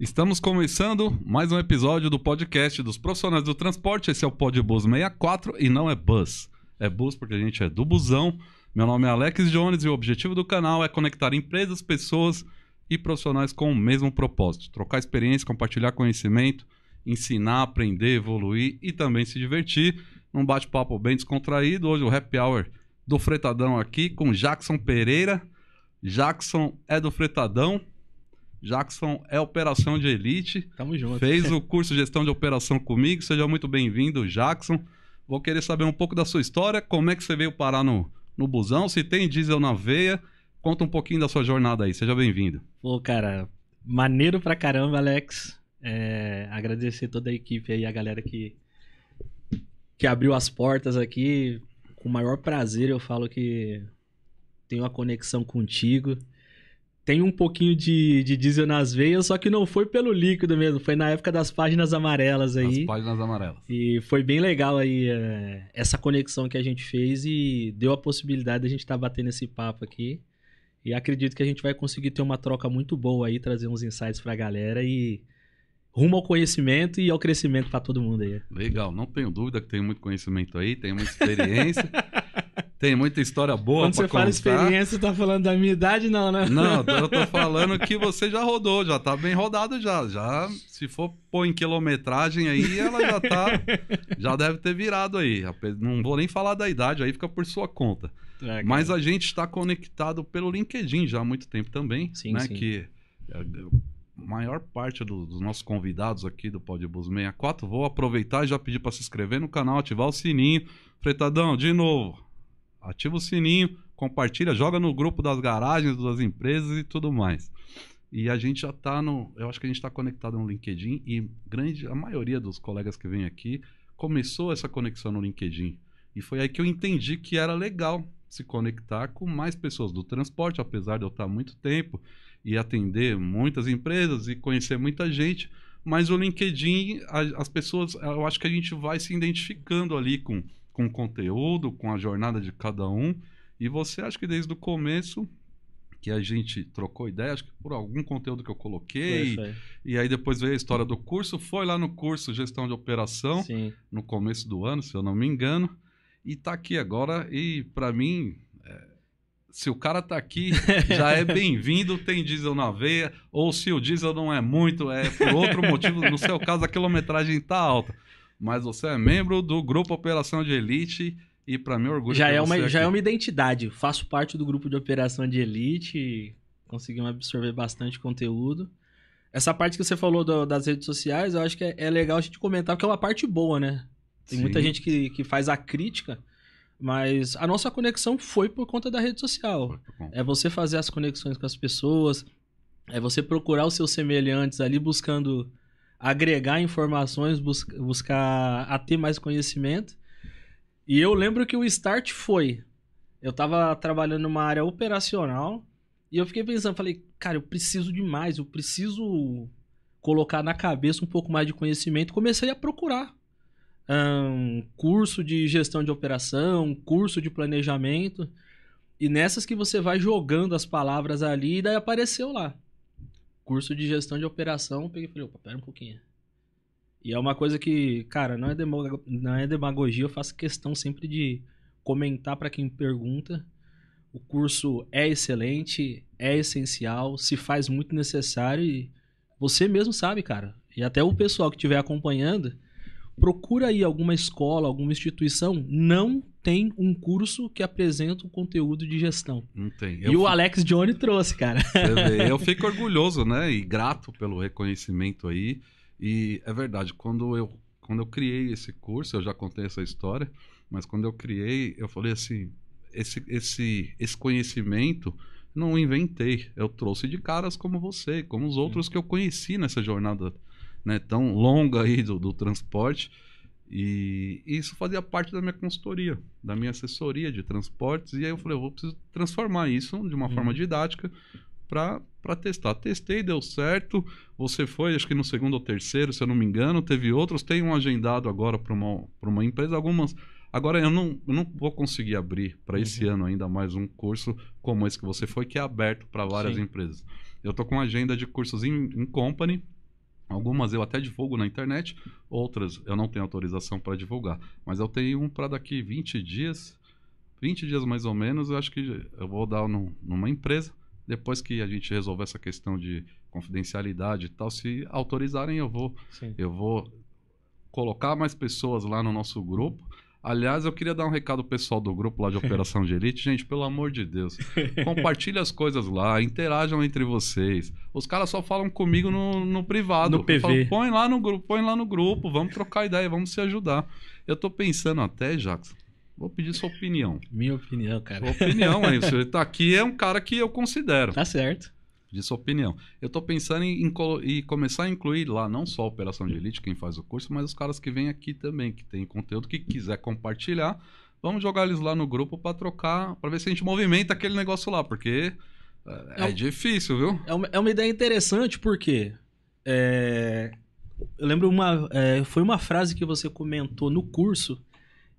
Estamos começando mais um episódio do podcast dos profissionais do transporte. Esse é o Podbus 64 e não é bus. É bus porque a gente é do busão. Meu nome é Alex Jones e o objetivo do canal é conectar empresas, pessoas e profissionais com o mesmo propósito. Trocar experiência, compartilhar conhecimento, ensinar, aprender, evoluir e também se divertir. Num bate-papo bem descontraído. Hoje o Happy Hour do Fretadão aqui com Jackson Pereira. Jackson é do Fretadão. Jackson é operação de elite. Tamo junto. Fez o curso de gestão de operação comigo. Seja muito bem-vindo, Jackson. Vou querer saber um pouco da sua história, como é que você veio parar no busão, se tem diesel na veia. Conta um pouquinho da sua jornada aí. Seja bem-vindo. Pô, cara, maneiro pra caramba, Alex. Agradecer toda a equipe aí, a galera que abriu as portas aqui. Com o maior prazer eu falo que tenho uma conexão contigo. Tem um pouquinho de diesel nas veias, só que não foi pelo líquido mesmo, foi na época das páginas amarelas aí. As páginas amarelas. E foi bem legal aí essa conexão que a gente fez e deu a possibilidade de a gente estar batendo esse papo aqui. E acredito que a gente vai conseguir ter uma troca muito boa aí, trazer uns insights pra galera e rumo ao conhecimento e ao crescimento pra todo mundo aí. Legal, não tenho dúvida que tem muito conhecimento aí, tem muita experiência. Tem muita história boa Quando pra você fala experiência, você tá falando da minha idade, não, né? Não, eu tô falando que você já rodou, já tá bem rodado já. Se for pôr em quilometragem aí, ela já deve ter virado aí. Não vou nem falar da idade, aí fica por sua conta. Mas a gente está conectado pelo LinkedIn já há muito tempo também, sim, né? Sim. Que a maior parte dos nossos convidados aqui do Podbus 64, vou aproveitar e já pedir para se inscrever no canal, ativar o sininho. Fretadão, de novo. Ativa o sininho, compartilha, joga no grupo das garagens, das empresas e tudo mais. E a gente já tá eu acho que a gente está conectado no LinkedIn e a maioria dos colegas que vem aqui começou essa conexão no LinkedIn. E foi aí que eu entendi que era legal se conectar com mais pessoas do transporte, apesar de eu estar há muito tempo e atender muitas empresas e conhecer muita gente. Mas o LinkedIn, as pessoas, eu acho que a gente vai se identificando ali com o conteúdo, com a jornada de cada um. E você, acho que desde o começo que a gente trocou ideia, acho que por algum conteúdo que eu coloquei, Foi. E aí depois veio a história do curso, foi lá no curso Gestão de Operação, Sim. No começo do ano, se eu não me engano, e tá aqui agora, e para mim, se o cara tá aqui, já é bem-vindo, tem diesel na veia, ou se o diesel não é muito, é por outro motivo, no seu caso a quilometragem tá alta. Mas você é membro do Grupo Operação de Elite e para mim orgulho já ter é você aqui. Já é uma identidade. Faço parte do grupo de operação de elite, conseguimos absorver bastante conteúdo. Essa parte que você falou das redes sociais, eu acho que é legal a gente comentar, porque é uma parte boa, né? Tem muita gente que faz a crítica, mas a nossa conexão foi por conta da rede social. É você fazer as conexões com as pessoas, é você procurar os seus semelhantes ali buscando agregar informações, buscar a ter mais conhecimento. E eu lembro que o start eu tava trabalhando numa área operacional e eu fiquei pensando, falei, cara, eu preciso de mais, eu preciso colocar na cabeça um pouco mais de conhecimento. Comecei a procurar curso de gestão de operação, curso de planejamento, e nessas que você vai jogando as palavras ali, e daí apareceu lá. Curso de gestão de operação, peguei e falei, opa, pera um pouquinho. E é uma coisa que, cara, não é demagogia, eu faço questão sempre de comentar para quem pergunta. O curso é excelente, é essencial, se faz muito necessário e você mesmo sabe, cara. E até o pessoal que estiver acompanhando, procura aí alguma escola, alguma instituição, não tem um curso que apresenta um conteúdo de gestão. Não tem. E o Alex Jones trouxe, cara. Eu fico orgulhoso, né? E grato pelo reconhecimento aí. E é verdade, quando eu criei esse curso, eu já contei essa história, mas quando eu criei, eu falei assim, esse conhecimento não inventei. Eu trouxe de caras como você, como os outros que eu conheci nessa jornada, né, tão longa aí do transporte. E isso fazia parte da minha consultoria, da minha assessoria de transportes. E aí eu falei, eu preciso transformar isso de uma forma didática para testar. Testei, deu certo. Você foi, acho que no segundo ou terceiro, se eu não me engano. Teve outros. Tem um agendado agora para uma empresa. Algumas. Agora, eu não vou conseguir abrir para esse ano ainda mais um curso como esse que você foi, que é aberto para várias empresas. Eu estou com uma agenda de cursos em company, Algumas eu até divulgo na internet, outras eu não tenho autorização para divulgar. Mas eu tenho um para daqui 20 dias mais ou menos, eu acho que eu vou dar numa empresa. Depois que a gente resolver essa questão de confidencialidade e tal, se autorizarem, Sim. eu vou colocar mais pessoas lá no nosso grupo. Aliás, eu queria dar um recado pessoal do grupo lá de Operação de Elite. Gente, pelo amor de Deus, compartilhe as coisas lá, interajam entre vocês. Os caras só falam comigo no privado. No PV. Eu falo, põe lá no grupo, vamos trocar ideia, vamos se ajudar. Eu tô pensando até, Jackson, vou pedir sua opinião. Minha opinião, cara. Sua opinião, aí. Você tá aqui, é um cara que eu considero. Tá certo. De sua opinião. Eu tô pensando em começar a incluir lá não só a Operação de Elite, quem faz o curso, mas os caras que vêm aqui também, que tem conteúdo, que quiser compartilhar. Vamos jogar eles lá no grupo para trocar, para ver se a gente movimenta aquele negócio lá, porque é difícil, viu? É uma ideia interessante, porque eu lembro foi uma frase que você comentou no curso,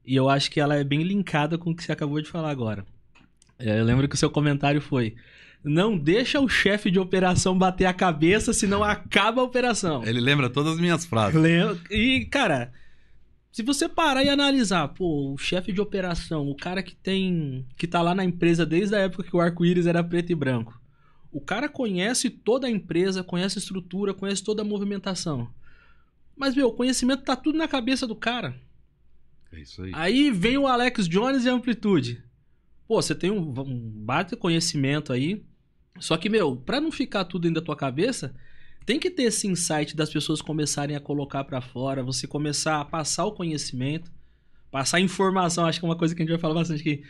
e eu acho que ela é bem linkada com o que você acabou de falar agora. Eu lembro que o seu comentário foi: não deixa o chefe de operação bater a cabeça, senão acaba a operação. Ele lembra todas as minhas frases. E, cara, se você parar e analisar, pô, o chefe de operação, o cara que tá lá na empresa desde a época que o arco-íris era preto e branco, o cara conhece toda a empresa, conhece a estrutura, conhece toda a movimentação. Mas, meu, o conhecimento tá tudo na cabeça do cara. É isso aí. Aí vem o Alex Jones e a Amplitude. Pô, você tem um baita conhecimento aí. Só que, meu, pra não ficar tudo dentro da tua cabeça, tem que ter esse insight das pessoas começarem a colocar pra fora, você começar a passar o conhecimento, passar informação. Acho que é uma coisa que a gente vai falar bastante aqui.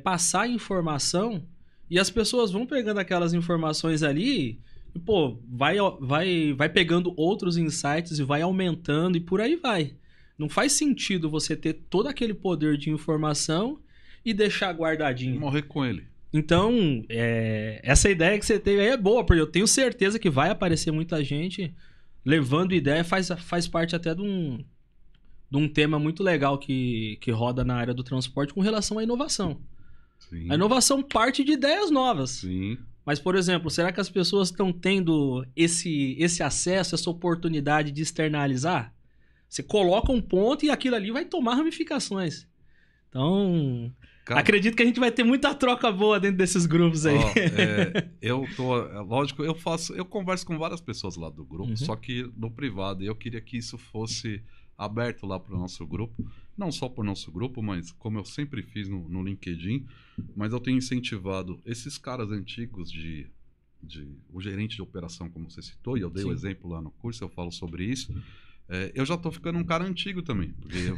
Passar informação, e as pessoas vão pegando aquelas informações ali e, pô, vai pegando outros insights e vai aumentando e por aí vai. Não faz sentido você ter todo aquele poder de informação e deixar guardadinho. Morrer com ele. Então, essa ideia que você teve aí é boa, porque eu tenho certeza que vai aparecer muita gente levando ideia, faz parte até de um tema muito legal que roda na área do transporte com relação à inovação. Sim. A inovação parte de ideias novas. Sim. Mas, por exemplo, será que as pessoas estão tendo esse acesso, essa oportunidade de externalizar? Você coloca um ponto e aquilo ali vai tomar ramificações. Então, cara, acredito que a gente vai ter muita troca boa dentro desses grupos aí. Lógico, eu converso com várias pessoas lá do grupo, só que no privado. Eu queria que isso fosse aberto lá para o nosso grupo. Não só para o nosso grupo, mas como eu sempre fiz no LinkedIn. Mas eu tenho incentivado esses caras antigos o gerente de operação, como você citou, e eu dei o exemplo lá no curso, eu falo sobre isso. Eu já tô ficando um cara antigo também, porque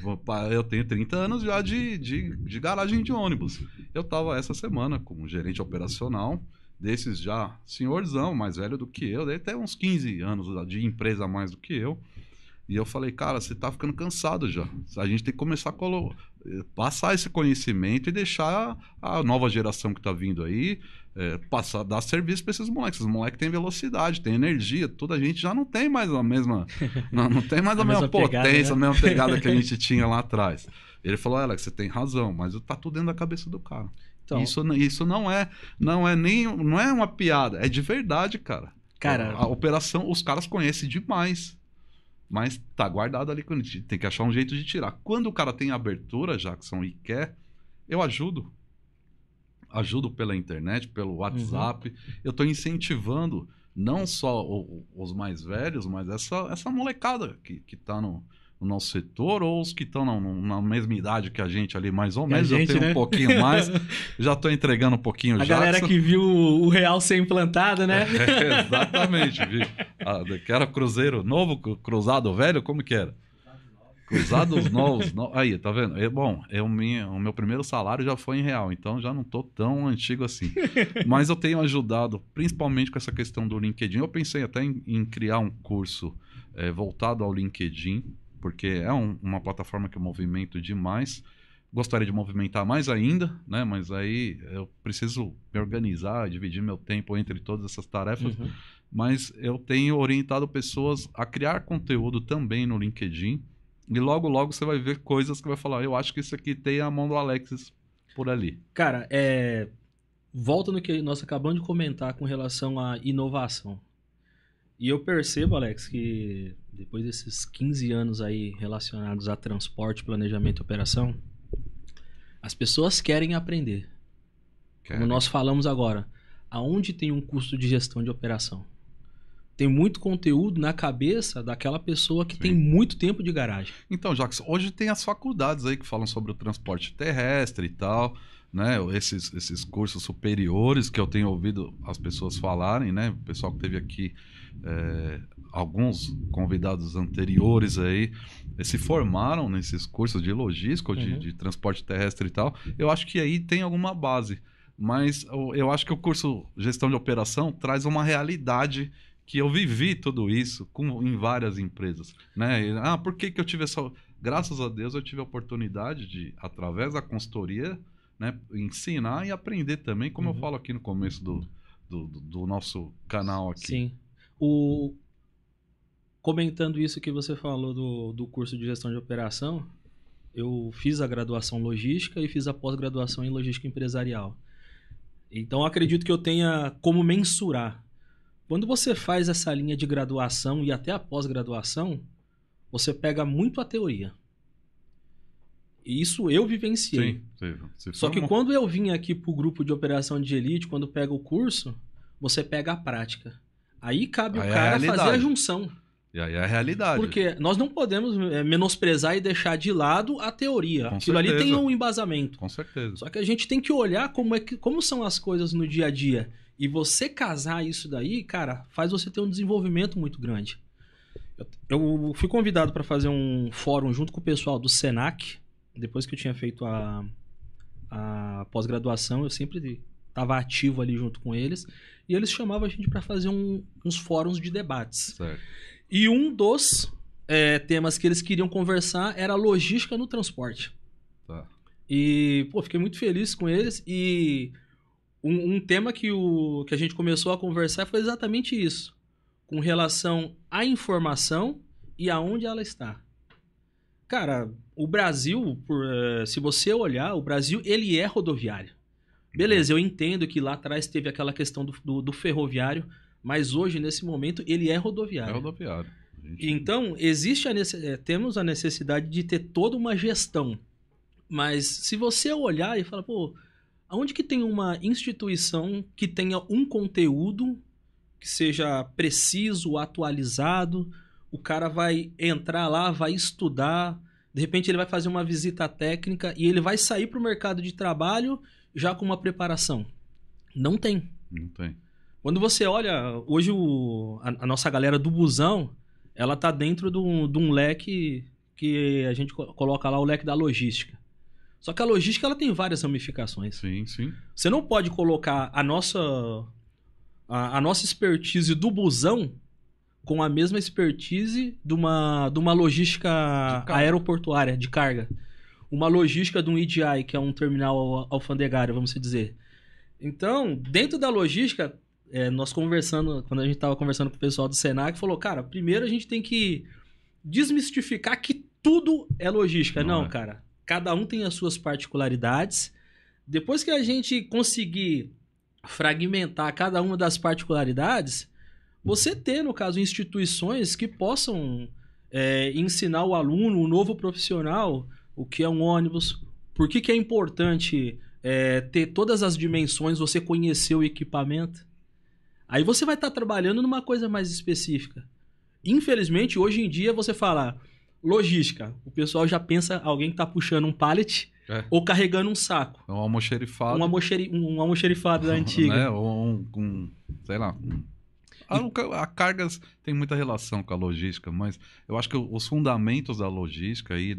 eu tenho 30 anos já de garagem de ônibus. Eu tava essa semana com um gerente operacional, desses já senhorzão, mais velho do que eu, deve ter uns 15 anos de empresa a mais do que eu. E eu falei, cara, você tá ficando cansado já. A gente tem que começar a passar esse conhecimento e deixar a nova geração que tá vindo aí dar serviço para esses moleques. Os moleques têm velocidade, têm energia, toda a gente já não tem mais a mesma não tem mais a mesma potência, pegada, né? A mesma pegada que a gente tinha lá atrás. Ele falou, Alex, você tem razão, mas tá tudo dentro da cabeça do cara. Então, isso não é uma piada, é de verdade, cara. A operação, os caras conhecem demais. Mas tá guardado ali, tem que achar um jeito de tirar. Quando o cara tem abertura, Jackson, e quer, eu ajudo. Ajudo pela internet, pelo WhatsApp. Eu tô incentivando não só os mais velhos, mas essa molecada que tá no nosso setor, ou os que estão na mesma idade que a gente ali, mais ou menos. Eu tenho um pouquinho mais, já tô entregando um pouquinho. A galera que viu o real ser implantado, né? Exatamente, vi. Que era cruzeiro novo, cruzado velho, como que era? Cruzados novos. Aí, tá vendo? O meu primeiro salário já foi em real, então já não tô tão antigo assim. Mas eu tenho ajudado, principalmente com essa questão do LinkedIn. Eu pensei até em criar um curso voltado ao LinkedIn, porque é uma plataforma que eu movimento demais. Gostaria de movimentar mais ainda, né? Mas aí eu preciso me organizar, dividir meu tempo entre todas essas tarefas. Mas eu tenho orientado pessoas a criar conteúdo também no LinkedIn. E logo, logo você vai ver coisas que vai falar, eu acho que isso aqui tem a mão do Alexis por ali. Cara, volta no que nós acabamos de comentar com relação à inovação. E eu percebo, Alex, que depois desses 15 anos aí relacionados a transporte, planejamento e operação, as pessoas querem aprender. Como nós falamos agora, aonde tem um custo de gestão de operação? Tem muito conteúdo na cabeça daquela pessoa que tem muito tempo de garagem. Então, Jacques, hoje tem as faculdades aí que falam sobre o transporte terrestre e tal, né? Esses cursos superiores que eu tenho ouvido as pessoas falarem, né? O pessoal que teve aqui, alguns convidados anteriores aí, se formaram nesses cursos de logística, de transporte terrestre e tal. Eu acho que aí tem alguma base. Mas eu acho que o curso Gestão de Operação traz uma realidade que eu vivi tudo isso em várias empresas, né? Por que eu tive essa... Graças a Deus eu tive a oportunidade de, através da consultoria, né, ensinar e aprender também, como eu falo aqui no começo do nosso canal aqui. Sim. Comentando isso que você falou do curso de Gestão de Operação, eu fiz a graduação logística e fiz a pós-graduação em logística empresarial. Então, acredito que eu tenha como mensurar. Quando você faz essa linha de graduação e até a pós-graduação, você pega muito a teoria. E isso eu vivenciei. Sim. Só que quando eu vim aqui para o grupo de operação de elite, quando pega o curso, você pega a prática. Aí cabe o cara fazer a junção. E aí é a realidade. Porque nós não podemos menosprezar e deixar de lado a teoria. Aquilo ali tem um embasamento. Com certeza. Só que a gente tem que olhar como são as coisas no dia a dia. E você casar isso daí, cara, faz você ter um desenvolvimento muito grande. Eu fui convidado para fazer um fórum junto com o pessoal do Senac. Depois que eu tinha feito a pós-graduação, eu sempre estava ativo ali junto com eles. E eles chamavam a gente para fazer uns fóruns de debates. Certo. E um dos temas que eles queriam conversar era logística no transporte. Tá. E, fiquei muito feliz com eles. E um tema que a gente começou a conversar foi exatamente isso. Com relação à informação e aonde ela está. Cara, o Brasil, se você olhar, o Brasil, ele é rodoviário. Beleza, eu entendo que lá atrás teve aquela questão do ferroviário, mas hoje, nesse momento, ele é rodoviário. É rodoviário. Então, temos a necessidade de ter toda uma gestão. Mas se você olhar e falar, aonde que tem uma instituição que tenha um conteúdo que seja preciso, atualizado, o cara vai entrar lá, vai estudar, de repente ele vai fazer uma visita técnica e ele vai sair para o mercado de trabalho já com uma preparação? Não tem. Não tem. Quando você olha, hoje a nossa galera do busão, ela tá dentro de um leque que a gente coloca lá, o leque da logística. Só que a logística ela tem várias ramificações. Sim. Você não pode colocar a nossa expertise do busão com a mesma expertise de uma logística aeroportuária de carga. Uma logística de um EDI, que é um terminal alfandegário, vamos dizer. Então, dentro da logística, nós conversando, quando a gente estava conversando com o pessoal do Senac, falou, cara, primeiro a gente tem que desmistificar que tudo é logística. Não, cara. Cada um tem as suas particularidades. Depois que a gente conseguir fragmentar cada uma das particularidades, você ter, no caso, instituições que possam ensinar o aluno, o novo profissional, o que é um ônibus, por que é importante ter todas as dimensões, você conhecer o equipamento. Aí você vai estar trabalhando numa coisa mais específica. Infelizmente, hoje em dia, você fala logística, o pessoal já pensa alguém que está puxando um pallet ou carregando um saco. Um almoxerifado. Um almoxerifado da antiga. Né? Ou sei lá... A cargas tem muita relação com a logística, mas eu acho que os fundamentos da logística aí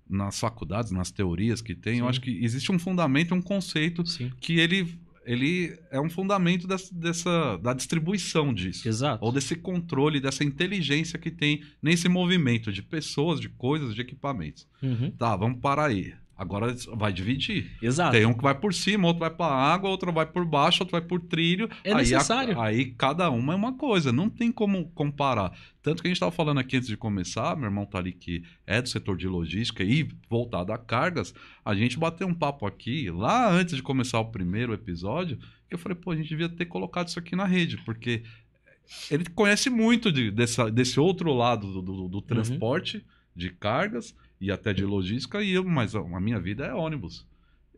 nas faculdades, nas teorias que tem, eu acho que existe um fundamento, um conceito que ele é um fundamento da distribuição disso. Exato. Ou desse controle, dessa inteligência que tem nesse movimento de pessoas, de coisas, de equipamentos. Tá, vamos parar aí. Agora vai dividir. Exato. Tem um que vai por cima, outro vai para água, outro vai por baixo, outro vai por trilho. É necessário. Aí cada uma é uma coisa, não tem como comparar. Tanto que a gente estava falando aqui antes de começar, meu irmão tá ali que é do setor de logística e voltado a cargas, a gente bateu um papo aqui, lá antes de começar o primeiro episódio, que eu falei, a gente devia ter colocado isso aqui na rede, porque ele conhece muito desse outro lado do transporte de cargas e até de logística, mas a minha vida é ônibus.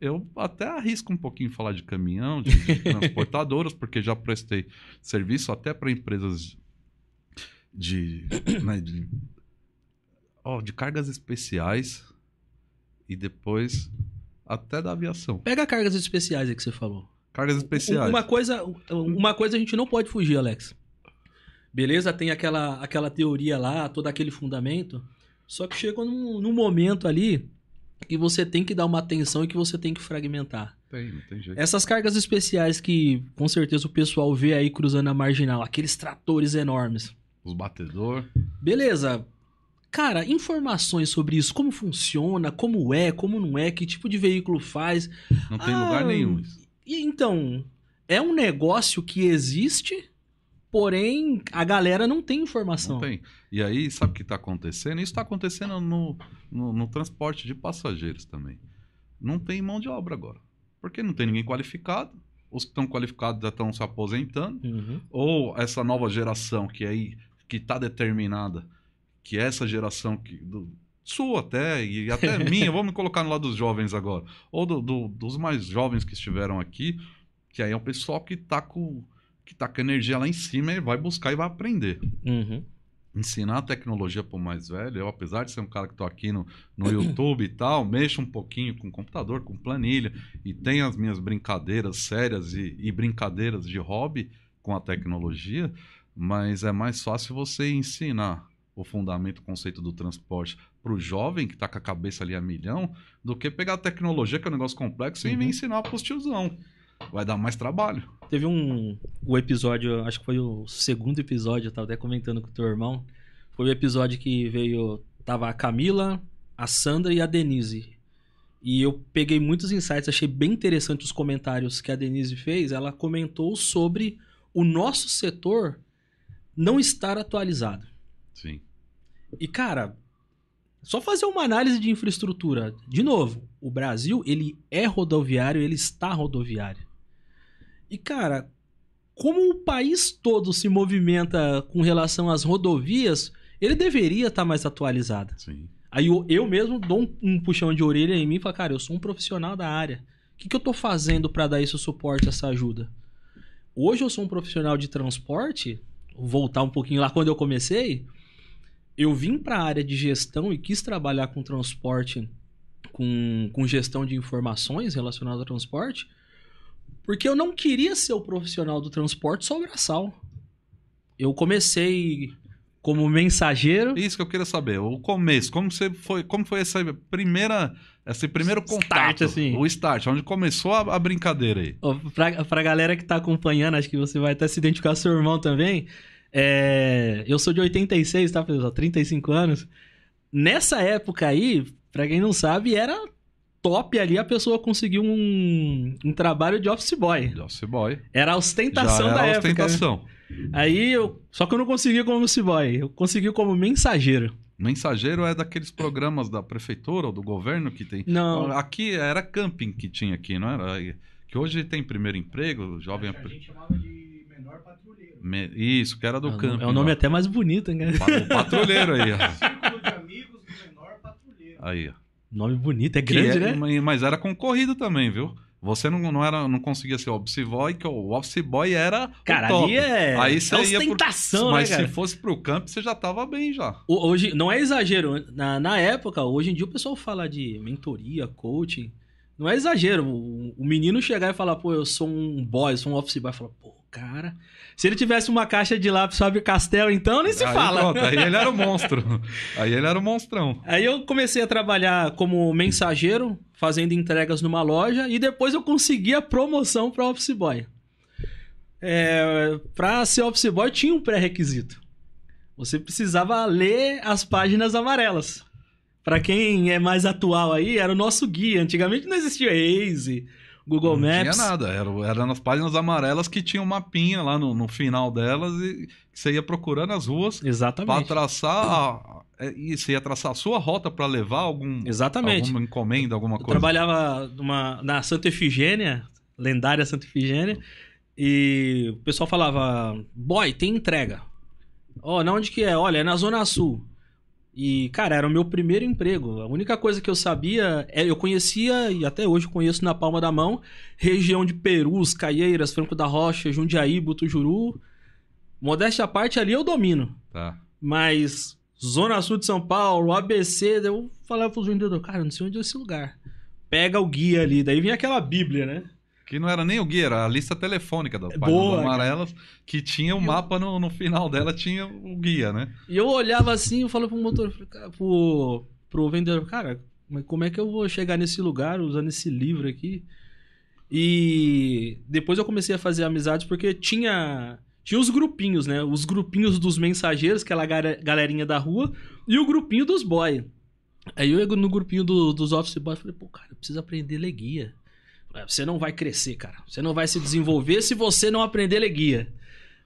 Eu até arrisco um pouquinho falar de caminhão, de transportadoras, porque já prestei serviço até para empresas né, de cargas especiais e depois até da aviação. Pega cargas especiais aí que você falou. Cargas especiais. Uma coisa a gente não pode fugir, Alex. Beleza? Tem aquela teoria lá, todo aquele fundamento. Só que chega num momento ali que você tem que dar uma atenção e que você tem que fragmentar. Não tem jeito. Essas cargas especiais que, com certeza, o pessoal vê aí cruzando a marginal. Aqueles tratores enormes. Os batedor. Beleza. Cara, informações sobre isso. Como funciona, como é, como não é, que tipo de veículo faz. Não tem lugar nenhum isso. E então, é um negócio que existe, porém a galera não tem informação. Não tem. E aí, sabe o que está acontecendo? Isso está acontecendo no transporte de passageiros também. Não tem mão de obra agora. Porque não tem ninguém qualificado. Os que estão qualificados já estão se aposentando. Ou essa nova geração que está determinada, que é essa geração sua até, e até minha, vamos colocar no lado dos jovens agora. Ou dos mais jovens que estiveram aqui, que aí é o pessoal que está com energia lá em cima e vai buscar e vai aprender. Ensinar a tecnologia para o mais velho, eu, apesar de ser um cara que estou aqui no YouTube e tal, mexo um pouquinho com computador, com planilha, e tenho as minhas brincadeiras sérias e brincadeiras de hobby com a tecnologia, mas é mais fácil você ensinar o fundamento, o conceito do transporte para o jovem que está com a cabeça ali a milhão, do que pegar a tecnologia, que é um negócio complexo, e ensinar para os tiozão. Vai dar mais trabalho. Teve o episódio, acho que foi o segundo episódio, eu tava até comentando com o teu irmão. Foi o episódio que tava a Camila, a Sandra e a Denise. E eu peguei muitos insights, achei bem interessante os comentários que a Denise fez. Ela comentou sobre o nosso setor não estar atualizado. Sim. E, cara, só fazer uma análise de infraestrutura. De novo, o Brasil, ele é rodoviário, ele está rodoviário. E, cara, como o país todo se movimenta com relação às rodovias, ele deveria estar mais atualizado. Sim. Aí eu mesmo dou um puxão de orelha em mim e falo, cara, eu sou um profissional da área. O que eu tô fazendo para dar esse suporte, essa ajuda? Hoje eu sou um profissional de transporte, vou voltar um pouquinho lá quando eu comecei, eu vim para a área de gestão e quis trabalhar com transporte, com gestão de informações relacionadas ao transporte, porque eu não queria ser o profissional do transporte só braçal. Eu comecei como mensageiro. Isso que eu queria saber, o começo, como foi esse primeiro contato, start, assim. O start, onde começou a brincadeira aí? Pra galera que tá acompanhando, acho que você vai até se identificar com seu irmão também. Eu sou de 86, tá, pessoal? 35 anos. Nessa época aí, pra quem não sabe, era top ali a pessoa conseguiu um trabalho de office boy. De office boy. Era a ostentação da época. Ostentação. Aí só que eu não consegui como office boy, eu consegui como mensageiro. Mensageiro é daqueles programas da prefeitura ou do governo que tem. Não. Aqui era camping que tinha aqui, não era? Que hoje tem primeiro emprego, jovem. A gente chamava de menor patrulheiro. Isso, que era do camping. É um nome até mais bonito, né? O patrulheiro aí, ó. Círculo de amigos do menor patrulheiro. Aí, ó. Nome bonito, é grande, né? Mas era concorrido também, viu? Você não conseguia ser office boy, que o office boy era cara, o top. Ali é aí você ostentação, mas né, cara? se fosse pro campo, você já tava bem já. Hoje, não é exagero. Na época, hoje em dia o pessoal fala de mentoria, coaching. Não é exagero. O menino chegar e falar, pô, eu sou um boy, eu sou um office boy. Fala, pô, cara... Se ele tivesse uma caixa de lápis Faber-Castell, então nem se fala. Pronto, aí ele era o monstro. Aí ele era o monstrão. Aí eu comecei a trabalhar como mensageiro, fazendo entregas numa loja, e depois eu consegui a promoção para office boy. Para ser office boy tinha um pré-requisito. Você precisava ler as páginas amarelas. Para quem é mais atual aí, era o nosso guia. Antigamente não existia Waze, Google Maps. Não tinha nada, era nas páginas amarelas que tinha um mapinha lá no final delas e você ia procurando as ruas. Exatamente. Para traçar e você ia traçar a sua rota para levar alguma encomenda, alguma coisa. Eu trabalhava na Santa Efigênia, lendária Santa Efigênia, E o pessoal falava, boy, tem entrega. Ó, na onde que é? Olha, é na Zona Sul. E, cara, era o meu primeiro emprego. A única coisa que eu sabia, eu conhecia, e até hoje conheço na palma da mão, região de Perus, Caieiras, Franco da Rocha, Jundiaí, Butujuru. Modéstia à parte, ali eu domino. Tá. Mas Zona Sul de São Paulo, ABC, eu falava pros vendedores, cara, eu não sei onde é esse lugar. Pega o guia ali, daí vinha aquela bíblia, né? Que não era nem o guia, era a lista telefônica das páginas Boa, amarelas, que tinha o mapa no final dela, tinha o guia, né? E eu olhava assim, eu falava pro motor, pro vendedor, cara, mas como é que eu vou chegar nesse lugar usando esse livro aqui? E depois eu comecei a fazer amizades porque tinha os grupinhos, né? Os grupinhos dos mensageiros, aquela galerinha da rua, e o grupinho dos boy. Aí eu no grupinho dos office boys, falei, pô, cara, eu preciso aprender a ler guia. Você não vai crescer, cara. Você não vai se desenvolver se você não aprender a ler guia.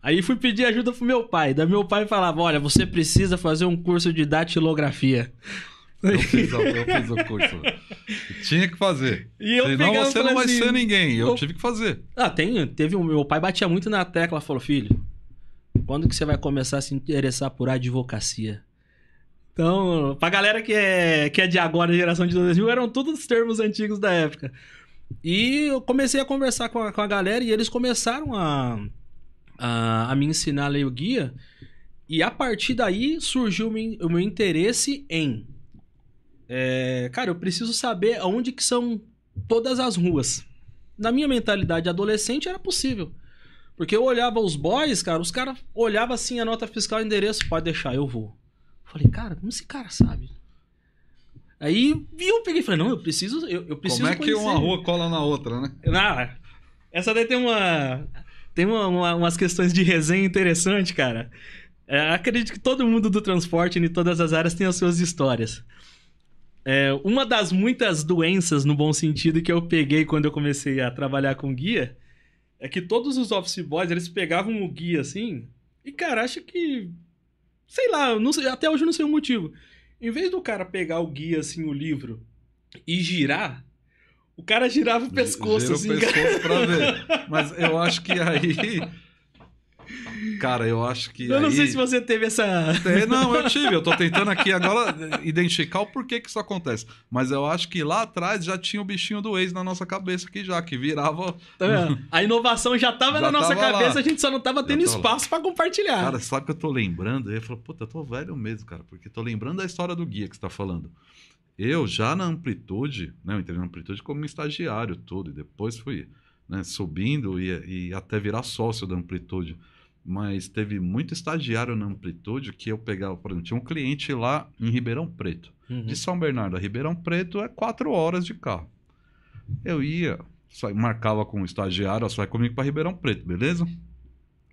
Aí fui pedir ajuda pro meu pai. Daí meu pai falava, olha, você precisa fazer um curso de datilografia. Eu fiz o curso. Tinha que fazer. E eu senão pegava, você não vai assim, ser ninguém. Eu tive que fazer. Meu pai batia muito na tecla, falou, filho, quando que você vai começar a se interessar por advocacia? Então, pra galera que é de agora, geração de 2000, eram todos os termos antigos da época. E eu comecei a conversar com a galera e eles começaram a me ensinar a ler o guia. E a partir daí surgiu o meu interesse em... cara, eu preciso saber aonde que são todas as ruas. Na minha mentalidade adolescente era possível. Porque eu olhava os boys, cara, os caras olhavam assim a nota fiscal, endereço, pode deixar, eu vou. Falei, cara, como esse cara sabe? Aí eu peguei e falei, não, eu preciso Como é que conhecer. uma rua cola na outra, né? Essa daí tem umas questões de resenha interessante, cara. Acredito que todo mundo do transporte, em todas as áreas, tem as suas histórias. Uma das muitas doenças, no bom sentido, que eu peguei quando eu comecei a trabalhar com guia, é que todos os office boys, eles pegavam o guia assim, e, cara, acho que... Sei lá, não sei, até hoje eu não sei o motivo. Em vez do cara pegar o guia, assim, o livro, e girar, o cara girava o pescoço, Gira assim. o pescoço pra ver. Mas eu acho que aí... Cara, eu acho que Eu não aí... sei se você teve essa... Não, eu tive. Eu tô tentando aqui agora identificar o porquê que isso acontece. Mas eu acho que lá atrás já tinha o bichinho do ex na nossa cabeça aqui já, que virava... Tá vendo? A inovação já tava na nossa cabeça, lá. a gente só não tava tendo espaço pra compartilhar. Cara, sabe o que eu tô lembrando? Eu falo, puta, eu tô velho mesmo, cara, porque tô lembrando da história do guia que você tá falando. Eu já na Amplitude, né, eu entrei na Amplitude como estagiário tudo, e depois fui, né, subindo e até virar sócio da Amplitude. Mas teve muito estagiário na Amplitude que eu pegava, por exemplo, tinha um cliente lá em Ribeirão Preto. De São Bernardo a Ribeirão Preto é 4 horas de carro. Eu ia, marcava com o estagiário, sai comigo para Ribeirão Preto, beleza?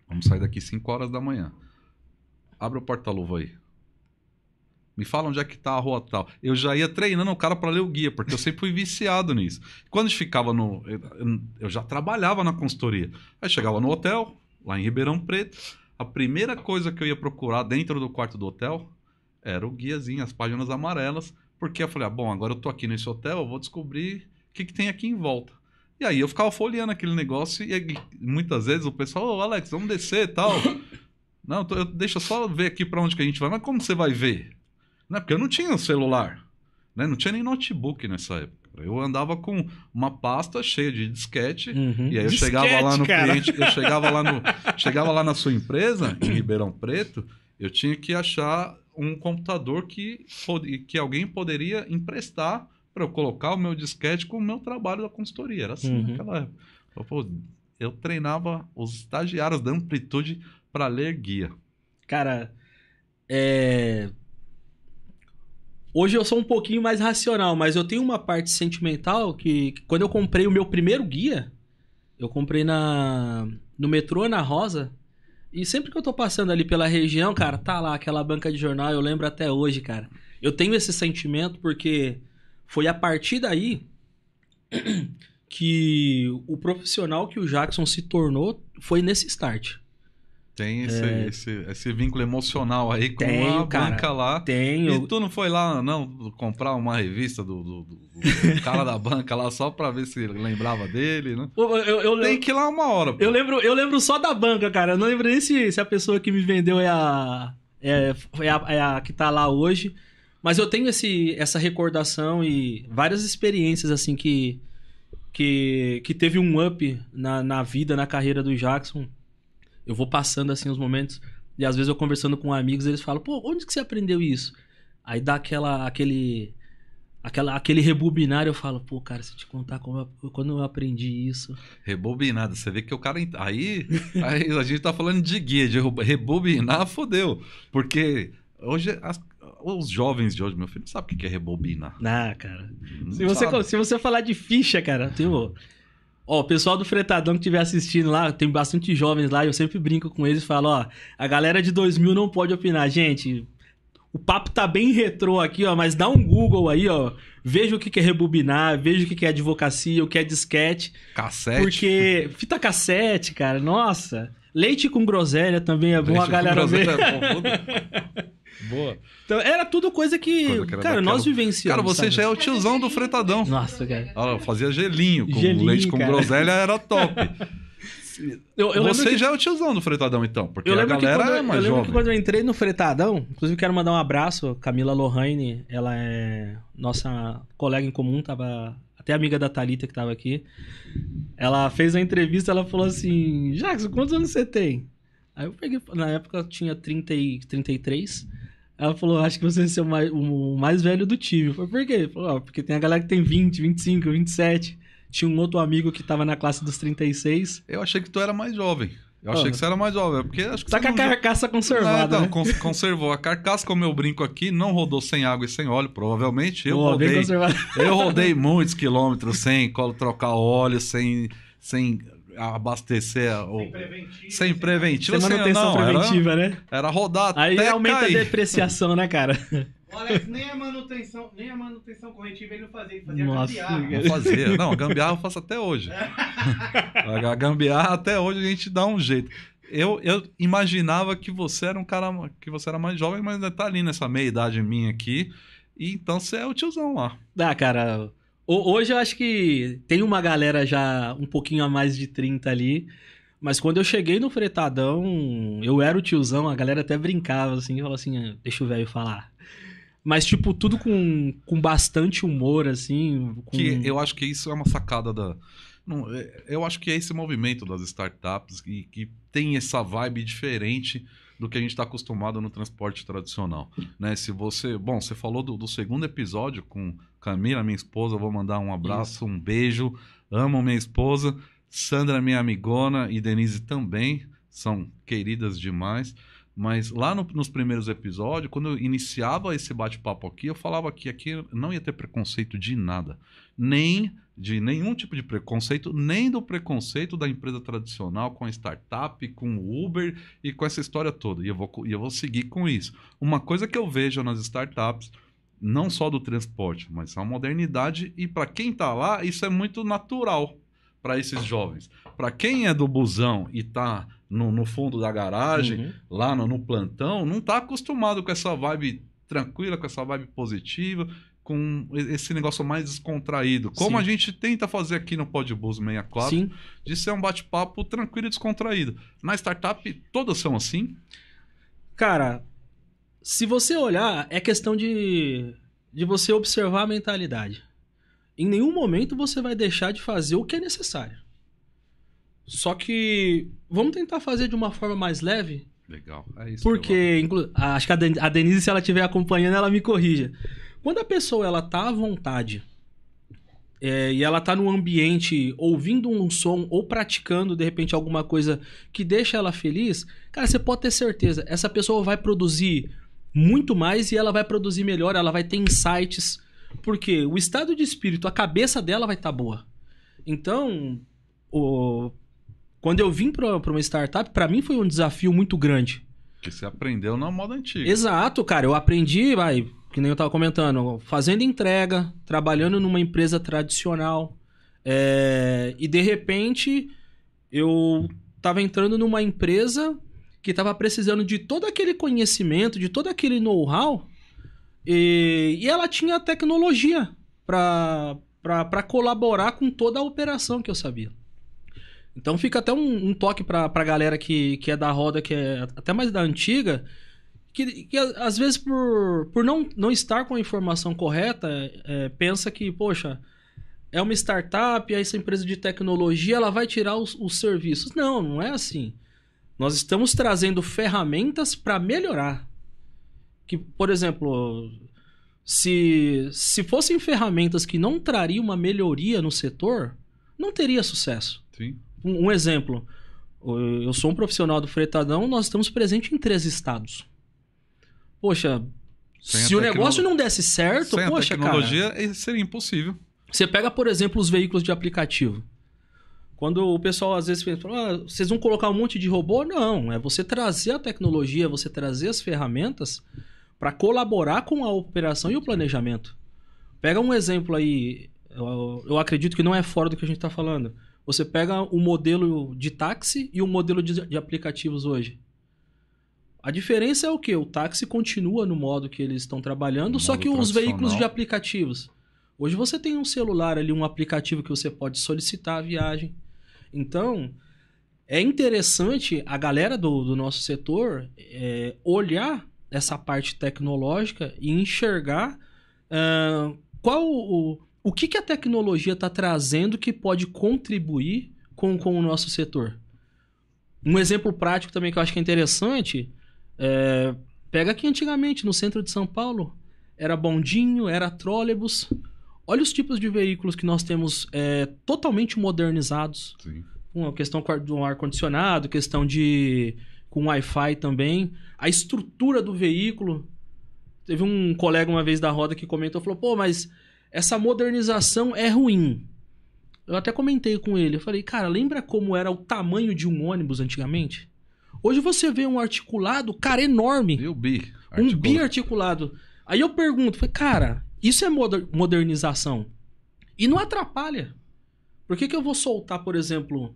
Vamos sair daqui 5 horas da manhã. Abre o porta-luva aí. Me fala onde é que tá a rua tal. Eu já ia treinando o cara para ler o guia, porque eu sempre fui viciado nisso. Quando a gente ficava no... Eu já trabalhava na consultoria. Aí chegava no hotel, lá em Ribeirão Preto, a primeira coisa que eu ia procurar dentro do quarto do hotel era o guiazinho, as páginas amarelas, porque eu falei, bom, agora eu tô aqui nesse hotel, eu vou descobrir o que tem aqui em volta. E aí eu ficava folheando aquele negócio e muitas vezes o pessoal, ô Alex, vamos descer e tal. Não, deixa eu só ver aqui para onde que a gente vai. Mas como você vai ver? Não, porque eu não tinha um celular, né? Não tinha nem notebook nessa época. Eu andava com uma pasta cheia de disquete, e aí eu chegava lá no cliente, eu chegava lá na sua empresa, em Ribeirão Preto, eu tinha que achar um computador que alguém poderia emprestar para eu colocar o meu disquete com o meu trabalho da consultoria. Era assim naquela época. Eu treinava os estagiários da Amplitude para ler guia. Cara, hoje eu sou um pouquinho mais racional, mas eu tenho uma parte sentimental que quando eu comprei o meu primeiro guia, eu comprei no metrô Ana Rosa, e sempre que eu tô passando ali pela região, cara, tá lá aquela banca de jornal, eu lembro até hoje, cara. Eu tenho esse sentimento porque foi a partir daí que o profissional que o Jackson se tornou foi nesse start. tem esse vínculo emocional aí com Tenho, a cara. banca lá. Tenho. E tu não foi lá, não, comprar uma revista do cara da banca lá só pra ver se lembrava dele, né? Tem que ir lá uma hora. Pô. Eu lembro só da banca, cara. Eu não lembro nem se a pessoa que me vendeu é a que tá lá hoje. Mas eu tenho essa recordação e várias experiências, assim, que teve um up na vida, na carreira do Jackson. Eu vou passando, assim, os momentos. E às vezes eu conversando com amigos, eles falam, pô, onde que você aprendeu isso? Aí dá aquele rebobinar, eu falo, pô, cara, se eu te contar quando eu aprendi isso. Rebobinado, você vê que o cara... Aí a gente tá falando de guia, de rebobinar, fodeu. Porque hoje, os jovens de hoje, meu filho, não sabe o que é rebobinar. Ah, cara. Não Se você falar de ficha, cara, tem o pessoal do Fretadão que estiver assistindo lá, tem bastante jovens lá, eu sempre brinco com eles e falo, ó, a galera de 2000 não pode opinar. Gente, o papo tá bem retrô aqui, ó, mas dá um Google aí, ó, veja o que é rebobinar, veja o que é advocacia, o que é disquete. Cassete. Porque fita cassete, cara, nossa. Leite com groselha também é bom a galera ver. Boa. Então, era tudo coisa que cara, nós vivenciamos. Cara, você sabe? já é o tiozão do Fretadão. Nossa, cara. Olha, fazia gelinho com Gelinho, leite com cara. groselha, era top. Eu Você já é o tiozão do Fretadão, então, porque Eu a lembro, galera é mais eu lembro jovem. que quando eu entrei no Fretadão, inclusive quero mandar um abraço, Camila Lohane, ela é nossa colega em comum, tava até amiga da Thalita que tava aqui. Ela fez a entrevista, ela falou assim, Jackson, quantos anos você tem? Aí eu peguei, na época eu tinha 33. Ela falou, acho que você é o mais velho do time. Eu falei, por quê? Ela falou, porque tem a galera que tem 20, 25, 27. Tinha um outro amigo que tava na classe dos 36. Eu achei que tu era mais jovem. Eu achei que você era mais jovem, porque acho que Tá você com a carcaça conservada, não, né? conservou. A carcaça, como eu brinco aqui, não rodou sem água e sem óleo, provavelmente. Eu Boa, bem rodei, conservada. eu rodei muitos quilômetros sem trocar óleo, sem abastecer. Sem preventivo. Sem manutenção preventiva, né? Era rodar Aí até aumenta cair. a depreciação, né, cara? O Alex nem a manutenção corretiva ele não fazia, ele fazia Nossa, gambiarra. Não fazia. Não, a gambiarra eu faço até hoje. A gambiarra até hoje a gente dá um jeito. Eu imaginava que você era um cara, que você era mais jovem, mas ainda tá ali nessa meia idade minha aqui. E então você é o tiozão lá. Ah, cara, hoje eu acho que tem uma galera já um pouquinho a mais de 30 ali. Mas quando eu cheguei no Fretadão, eu era o tiozão, a galera até brincava assim, falava assim, deixa o velho falar. Mas, tipo, tudo com bastante humor, assim. Que eu acho que isso é uma sacada da... Não, eu acho que é esse movimento das startups que tem essa vibe diferente do que a gente está acostumado no transporte tradicional, né? Se você... Bom, você falou do segundo episódio com Camila, minha esposa, eu vou mandar um abraço, um beijo, amo minha esposa, Sandra, minha amigona, e Denise também, são queridas demais. Mas lá nos primeiros episódios, quando eu iniciava esse bate-papo aqui, eu falava que aqui não ia ter preconceito de nada. Nem de nenhum tipo de preconceito, nem do preconceito da empresa tradicional com a startup, com o Uber e com essa história toda. E eu vou seguir com isso. Uma coisa que eu vejo nas startups, não só do transporte, mas a modernidade, e para quem está lá, isso é muito natural para esses jovens. Para quem é do busão e está no fundo da garagem, lá no plantão, não está acostumado com essa vibe tranquila, com essa vibe positiva, com esse negócio mais descontraído. Como a gente tenta fazer aqui no Podbus 64, Sim. de ser um bate-papo tranquilo e descontraído. Na startup, todas são assim? Cara, se você olhar, é questão de você observar a mentalidade. Em nenhum momento você vai deixar de fazer o que é necessário. Só que vamos tentar fazer de uma forma mais leve. Legal, é isso. Porque, acho que a Denise, se ela estiver acompanhando, ela me corrija. Quando a pessoa ela tá à vontade e ela tá num ambiente ouvindo um som ou praticando, de repente, alguma coisa que deixa ela feliz, cara, você pode ter certeza, essa pessoa vai produzir muito mais e ela vai produzir melhor, ela vai ter insights, porque o estado de espírito, a cabeça dela vai estar boa. Então, quando eu vim para uma startup, para mim foi um desafio muito grande. Que você aprendeu na moda antiga. Exato, cara. Eu aprendi, que nem eu tava comentando, fazendo entrega, trabalhando numa empresa tradicional. E de repente, eu tava entrando numa empresa que estava precisando de todo aquele conhecimento, de todo aquele know-how, e ela tinha tecnologia para colaborar com toda a operação que eu sabia. Então fica até um toque para a galera que é da roda, que é até mais da antiga, que às vezes por não estar com a informação correta, pensa que, poxa, é uma startup, essa empresa de tecnologia, ela vai tirar os serviços. Não é assim. Nós estamos trazendo ferramentas para melhorar. Que, por exemplo, se fossem ferramentas que não trariam uma melhoria no setor, não teria sucesso. Sim. Um exemplo, eu sou um profissional do Fretadão, nós estamos presentes em 3 estados. Poxa, se o negócio não desse certo, sem poxa, a tecnologia seria impossível. Você pega, por exemplo, os veículos de aplicativo. Quando o pessoal às vezes fala, vocês vão colocar um monte de robô? Não, é você trazer a tecnologia, você trazer as ferramentas para colaborar com a operação e o planejamento. Pega um exemplo aí, eu acredito que não é fora do que a gente está falando. Você pega o modelo de táxi e o modelo de aplicativos hoje. A diferença é o quê? O táxi continua no modo que eles estão trabalhando, só que os veículos de aplicativos. Hoje você tem um celular ali, um aplicativo que você pode solicitar a viagem. Então, é interessante a galera do nosso setor olhar essa parte tecnológica e enxergar o que a tecnologia está trazendo que pode contribuir com o nosso setor. Um exemplo prático também que eu acho que é interessante, pega aqui antigamente, no centro de São Paulo, era bondinho, era trólebus. Olha os tipos de veículos que nós temos totalmente modernizados. Sim. Com a questão do ar-condicionado, questão com Wi-Fi também. A estrutura do veículo. Teve um colega uma vez da roda que comentou, falou, pô, mas essa modernização é ruim. Eu até comentei com ele, eu falei, cara, lembra como era o tamanho de um ônibus antigamente? Hoje você vê um articulado, cara, enorme. E o bi? Um bi articulado. Aí eu pergunto, falei, cara, isso é modernização. E não atrapalha. Por que eu vou soltar, por exemplo,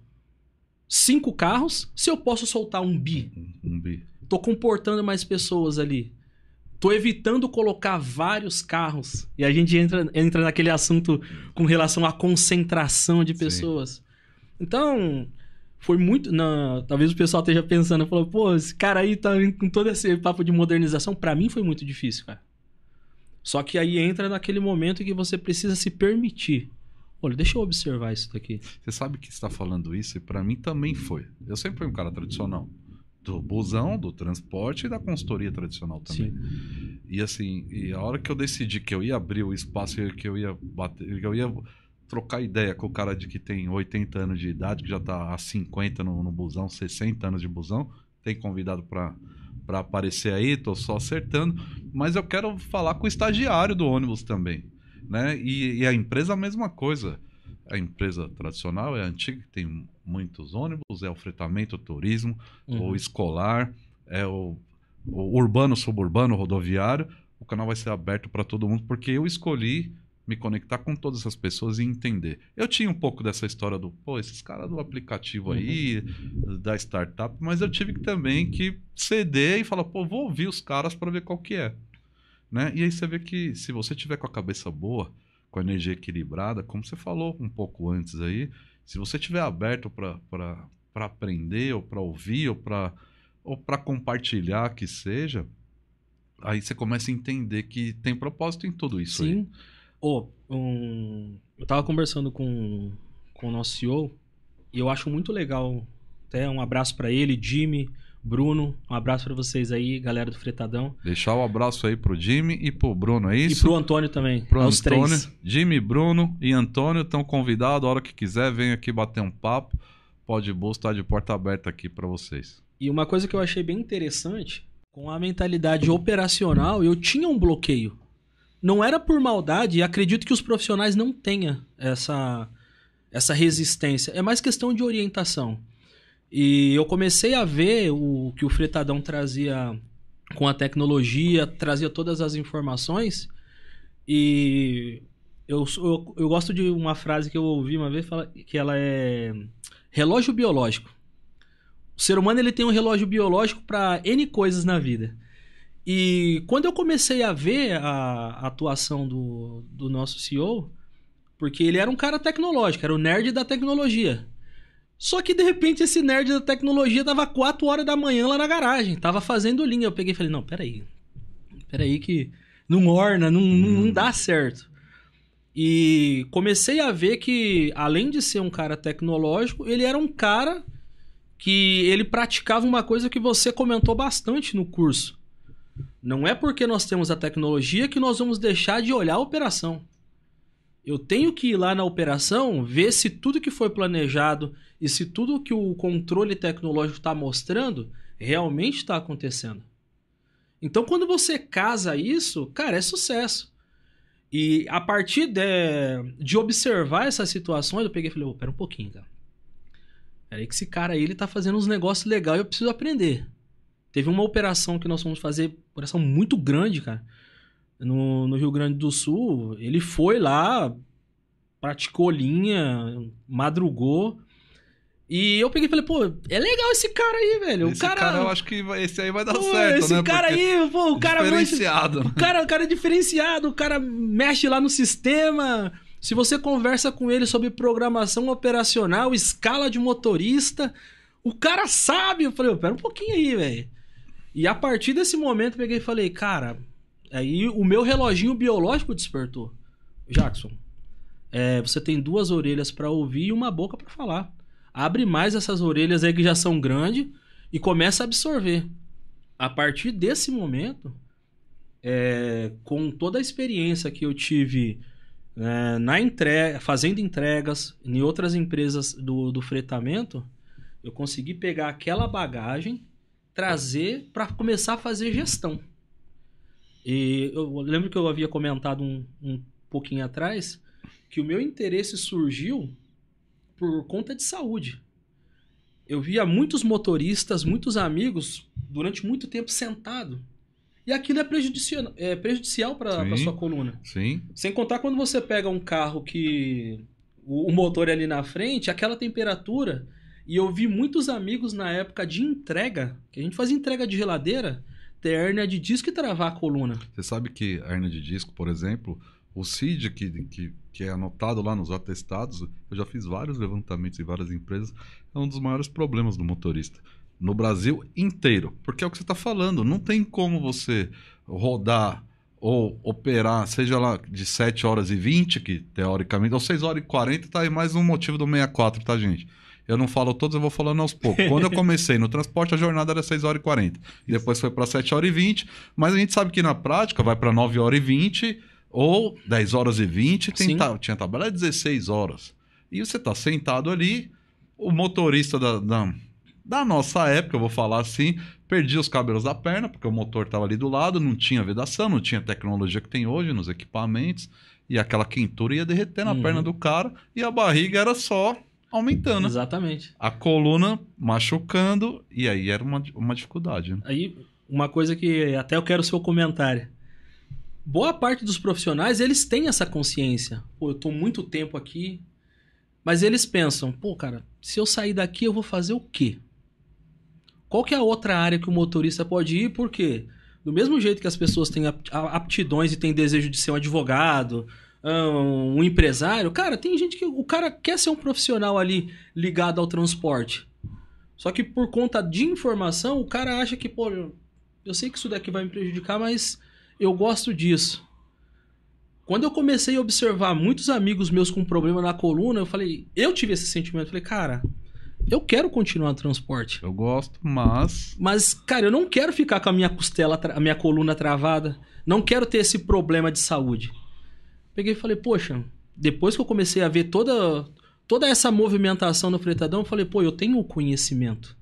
5 carros se eu posso soltar um bi? Um bi. Tô comportando mais pessoas ali. Tô evitando colocar vários carros. E a gente entra naquele assunto com relação à concentração de pessoas. Sim. Então, foi muito... talvez o pessoal esteja pensando, falou, pô, esse cara aí tá com todo esse papo de modernização. Pra mim foi muito difícil, cara. Só que aí entra naquele momento em que você precisa se permitir. Olha, deixa eu observar isso daqui. Você sabe que você está falando isso e pra mim também foi. Eu sempre fui um cara tradicional. Do busão, do transporte e da consultoria tradicional também. Sim. E assim, a hora que eu decidi que eu ia abrir o espaço, que eu ia bater, que eu ia trocar ideia com o cara de que tem 80 anos de idade, que já tá há 50 no busão, 60 anos de busão, tem convidado para aparecer aí, tô só acertando, mas eu quero falar com o estagiário do ônibus também, né? E a empresa a mesma coisa. A empresa tradicional é antiga, que tem muitos ônibus, é o fretamento, o turismo, o escolar, é o urbano, suburbano, rodoviário. O canal vai ser aberto para todo mundo, porque eu escolhi me conectar com todas essas pessoas e entender. Eu tinha um pouco dessa história esses caras do aplicativo aí, da startup, mas eu tive também que ceder e falar, vou ouvir os caras para ver qual que é. Né? E aí você vê que se você tiver com a cabeça boa, com a energia equilibrada, como você falou um pouco antes aí, se você estiver aberto para aprender, ou para ouvir, ou para compartilhar, que seja, aí você começa a entender que tem propósito em tudo isso. Sim. Aí. Eu estava conversando com o nosso CEO, e eu acho muito legal, até um abraço para ele, Jimmy, Bruno, um abraço para vocês aí, galera do Fretadão. Deixar o abraço aí pro Jimmy e pro Bruno, é isso? E pro Antônio também, os 3. Jimmy, Bruno e Antônio estão convidados, a hora que quiser, vem aqui bater um papo. Pode estar de porta aberta aqui para vocês. E uma coisa que eu achei bem interessante, com a mentalidade operacional, eu tinha um bloqueio. Não era por maldade, e acredito que os profissionais não tenham essa resistência. É mais questão de orientação. E eu comecei a ver o que o Fretadão trazia com a tecnologia, trazia todas as informações. E eu gosto de uma frase que eu ouvi uma vez, que ela é relógio biológico. O ser humano ele tem um relógio biológico para N coisas na vida. E quando eu comecei a ver a atuação do nosso CEO, porque ele era um cara tecnológico, era o nerd da tecnologia. Só que de repente esse nerd da tecnologia tava 4 horas da manhã lá na garagem, tava fazendo linha. Eu peguei e falei, não, peraí que não orna, não dá certo. E comecei a ver que, além de ser um cara tecnológico, ele era um cara que ele praticava uma coisa que você comentou bastante no curso. Não é porque nós temos a tecnologia que nós vamos deixar de olhar a operação. Eu tenho que ir lá na operação, ver se tudo que foi planejado e se tudo que o controle tecnológico está mostrando realmente está acontecendo. Então, quando você casa isso, cara, é sucesso. E a partir de observar essas situações, eu peguei e falei, pera um pouquinho, cara. Peraí que esse cara aí, ele tá fazendo uns negócios legais e eu preciso aprender. Teve uma operação que nós fomos fazer, operação muito grande, cara. No Rio Grande do Sul, ele foi lá, praticou linha, madrugou. E eu peguei e falei, pô, é legal esse cara aí, velho. Esse cara eu acho que esse aí vai dar certo, esse né? Cara porque aí, pô, o cara... diferenciado. O cara é diferenciado, o cara mexe lá no sistema. Se você conversa com ele sobre programação operacional, escala de motorista, o cara sabe. Eu falei, pera um pouquinho aí, velho. E a partir desse momento eu peguei e falei, cara... Aí o meu reloginho biológico despertou. Jackson, você tem 2 orelhas para ouvir e uma boca para falar. Abre mais essas orelhas aí que já são grandes e começa a absorver. A partir desse momento, com toda a experiência que eu tive fazendo entregas em outras empresas do fretamento, eu consegui pegar aquela bagagem, trazer para começar a fazer gestão. E eu lembro que eu havia comentado um pouquinho atrás que o meu interesse surgiu por conta de saúde. Eu via muitos motoristas, muitos amigos, durante muito tempo sentado. E aquilo é prejudicial para a sua coluna. Sim. Sem contar quando você pega um carro que o motor é ali na frente, aquela temperatura. E eu vi muitos amigos na época de entrega, que a gente fazia entrega de geladeira, ter hérnia de disco e travar a coluna. Você sabe que a hérnia de disco, por exemplo, o CID, que é anotado lá nos atestados, eu já fiz vários levantamentos em várias empresas, é um dos maiores problemas do motorista. No Brasil inteiro. Porque é o que você está falando, não tem como você rodar ou operar, seja lá de 7 horas e 20, que teoricamente, ou 6 horas e 40, tá aí mais um motivo do 64, tá, gente? Eu não falo todos, eu vou falando aos poucos. Quando eu comecei no transporte, a jornada era 6 horas e 40. Depois foi para 7 horas e 20, mas a gente sabe que na prática vai para 9 horas e 20 ou 10 horas e 20, tinha tabela de 16 horas. E você tá sentado ali, o motorista da nossa época, eu vou falar assim, perdia os cabelos da perna, porque o motor estava ali do lado, não tinha vedação, não tinha tecnologia que tem hoje nos equipamentos, e aquela quentura ia derreter na perna do cara, e a barriga era só aumentando. Exatamente. A coluna machucando, e aí era uma dificuldade. Né? Aí, uma coisa que até eu quero o seu comentário. Boa parte dos profissionais, eles têm essa consciência. Pô, eu tô muito tempo aqui, mas eles pensam, pô, cara, se eu sair daqui, eu vou fazer o quê? Qual que é a outra área que o motorista pode ir? Por quê? Do mesmo jeito que as pessoas têm aptidões e têm desejo de ser um advogado, um empresário, cara, tem gente que o cara quer ser um profissional ali ligado ao transporte. Só que por conta de informação, o cara acha que, pô, eu sei que isso daqui vai me prejudicar, mas eu gosto disso. Quando eu comecei a observar muitos amigos meus com problema na coluna, eu tive esse sentimento, falei, cara, eu quero continuar no transporte. Eu gosto, mas... Mas, cara, eu não quero ficar com a minha costela, a minha coluna travada. Não quero ter esse problema de saúde. Peguei e falei, poxa, depois que eu comecei a ver toda essa movimentação no fretadão, eu falei, pô, eu tenho o conhecimento.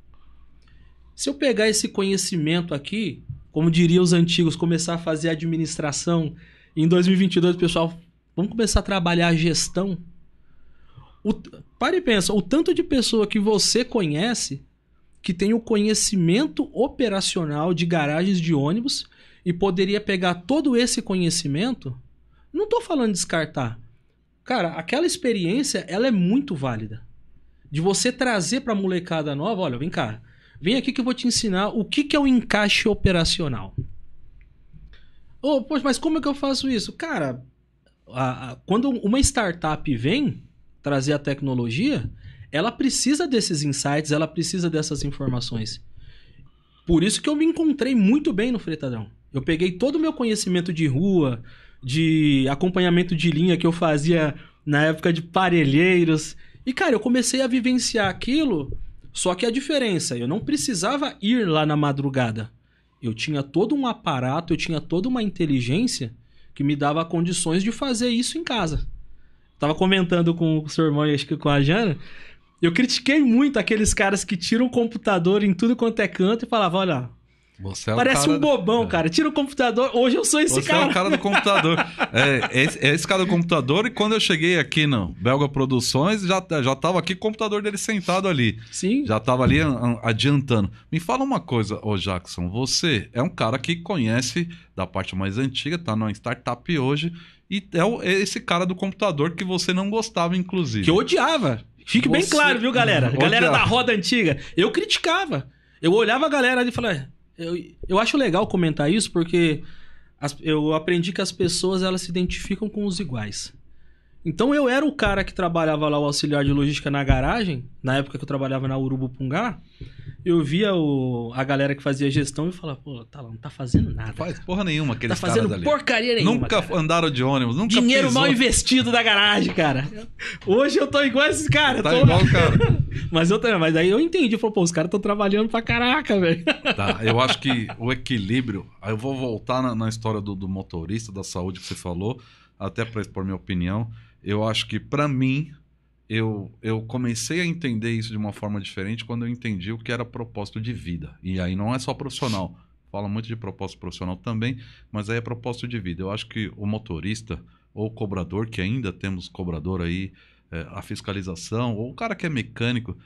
Se eu pegar esse conhecimento aqui, como diriam os antigos, começar a fazer administração, em 2022, pessoal, vamos começar a trabalhar a gestão. Para e pensa, o tanto de pessoa que você conhece que tem o conhecimento operacional de garagens de ônibus e poderia pegar todo esse conhecimento, não estou falando de descartar. Cara, aquela experiência, ela é muito válida. De você trazer para a molecada nova, olha, vem cá, Vem aqui que eu vou te ensinar o que é o encaixe operacional. Poxa, mas como é que eu faço isso? Cara, quando uma startup vem trazer a tecnologia, ela precisa desses insights, ela precisa dessas informações. Por isso que eu me encontrei muito bem no Fretadão. Eu peguei todo o meu conhecimento de rua, de acompanhamento de linha que eu fazia na época de parelheiros. E, cara, eu comecei a vivenciar aquilo, só que a diferença, eu não precisava ir lá na madrugada. Eu tinha todo um aparato, eu tinha toda uma inteligência que me dava condições de fazer isso em casa. Tava comentando com o seu irmão e acho que com a Jana, eu critiquei muito aqueles caras que tiram o computador em tudo quanto é canto e falavam, olha, você é parece um bobão, cara. Tira o computador. Hoje eu sou esse cara. Você é o cara do computador. Esse cara do computador. E quando eu cheguei aqui no Belga Produções, já tava aqui com o computador dele sentado ali. Sim. Já tava ali adiantando. Me fala uma coisa, ô Jackson. Você é um cara que conhece da parte mais antiga, tá numa startup hoje. E é esse cara do computador que você não gostava, inclusive. Que eu odiava. Fique bem claro, viu, galera? Galera da roda antiga. Eu criticava. Eu olhava a galera ali e falava... Eu acho legal comentar isso porque eu aprendi que as pessoas elas se identificam com os iguais. Então eu era o cara que trabalhava lá, o auxiliar de logística na garagem, na época que eu trabalhava na Urubupungá, eu via a galera que fazia gestão e falava, pô, tá lá, não tá fazendo nada. Faz porra nenhuma aqueles caras ali. Tá fazendo porcaria nenhuma, nunca cara. Andaram de ônibus, nunca dinheiro pisou. mal investido da garagem, cara. Hoje eu tô igual esses caras. Tá igual o cara. Mas daí eu entendi, falei, pô, os caras estão trabalhando pra caraca, velho. Tá, eu acho que o equilíbrio, aí eu vou voltar na história do motorista, da saúde que você falou, até pra expor minha opinião. Eu acho que, pra mim, eu comecei a entender isso de uma forma diferente quando eu entendi o que era propósito de vida. E aí não é só profissional. Fala muito de propósito profissional também, mas aí é propósito de vida. Eu acho que o motorista ou o cobrador, que ainda temos cobrador aí, a fiscalização, ou o cara que é mecânico,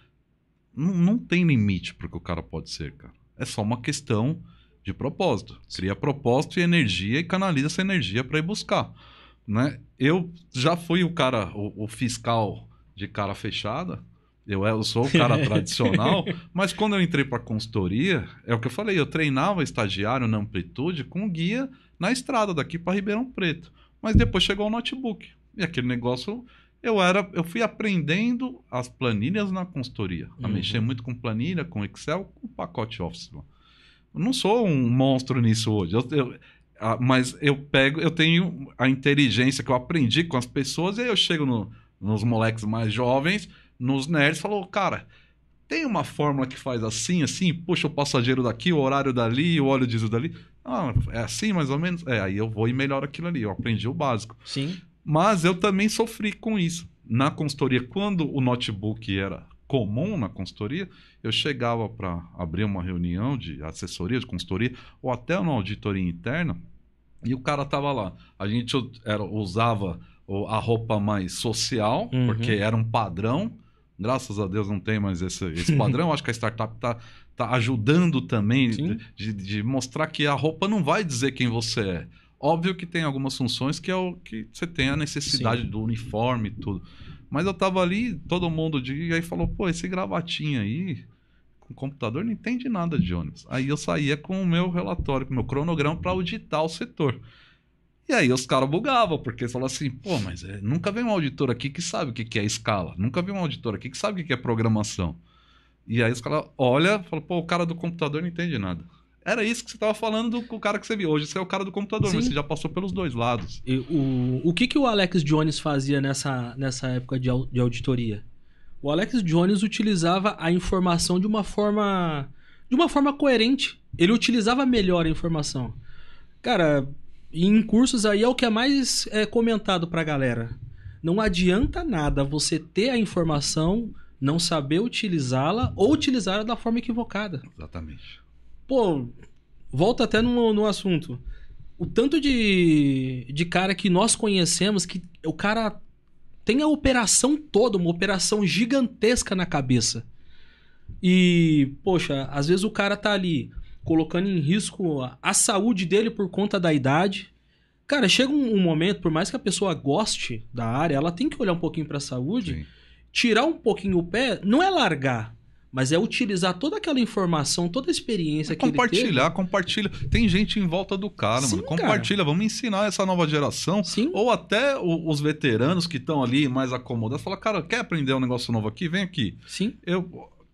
não tem limite para o que o cara pode ser, cara. É só uma questão de propósito. Cria propósito e energia e canaliza essa energia para ir buscar. Né? Eu já fui o cara, o fiscal de cara fechada, eu sou o cara tradicional, mas quando eu entrei para consultoria, é o que eu falei, eu treinava estagiário na Amplitude com guia na estrada daqui para Ribeirão Preto, mas depois chegou o notebook, e aquele negócio, eu fui aprendendo as planilhas na consultoria, a mexer muito com planilha, com Excel, com pacote Office. Eu não sou um monstro nisso hoje, mas eu tenho a inteligência que eu aprendi com as pessoas, e aí eu chego nos moleques mais jovens, nos nerds, e falo, cara, tem uma fórmula que faz assim, puxa o passageiro daqui, o horário dali, o óleo diesel dali. Ah, é assim mais ou menos? Aí eu vou e melhoro aquilo ali, eu aprendi o básico. Sim. Mas eu também sofri com isso. Na consultoria, quando o notebook era comum na consultoria, eu chegava para abrir uma reunião de assessoria, de consultoria, ou até uma auditoria interna, e o cara tava lá. A gente usava a roupa mais social, porque era um padrão. Graças a Deus não tem mais esse padrão. Acho que a startup tá ajudando também de mostrar que a roupa não vai dizer quem você é. Óbvio que tem algumas funções que é o que você tem a necessidade do uniforme e tudo. Mas eu tava ali, todo mundo e aí falou, pô, esse gravatinho aí, com computador, não entende nada de ônibus. Aí eu saía com o meu relatório, com o meu cronograma para auditar o setor. E aí os caras bugavam, porque eles falavam assim, pô, mas nunca veio um auditor aqui que sabe o que é escala. Nunca veio um auditor aqui que sabe o que é programação. E aí os caras olham e falam, pô, o cara do computador não entende nada. Era isso que você estava falando com o cara que você viu. Hoje você é o cara do computador, mas você já passou pelos dois lados. E o que o Alex Jones fazia nessa época de auditoria? O Alex Jones utilizava a informação de uma forma coerente. Ele utilizava melhor a informação. Cara, em cursos aí é o que é mais comentado pra galera. Não adianta nada você ter a informação, não saber utilizá-la ou utilizá-la da forma equivocada. Exatamente. Pô, volta até no assunto. O tanto de cara que nós conhecemos, que o cara tem a operação toda, uma operação gigantesca na cabeça. E, poxa, às vezes o cara tá ali colocando em risco a saúde dele por conta da idade. Cara, chega um momento, por mais que a pessoa goste da área, ela tem que olhar um pouquinho pra saúde, tirar um pouquinho o pé, não é largar, Mas é utilizar toda aquela informação, toda a experiência que ele teve. Compartilha. Tem gente em volta do cara, Sim, mano. Compartilha, vamos ensinar essa nova geração. Sim. Ou até os veteranos que estão ali mais acomodados. Fala, cara, quer aprender um negócio novo aqui? Vem aqui. Sim.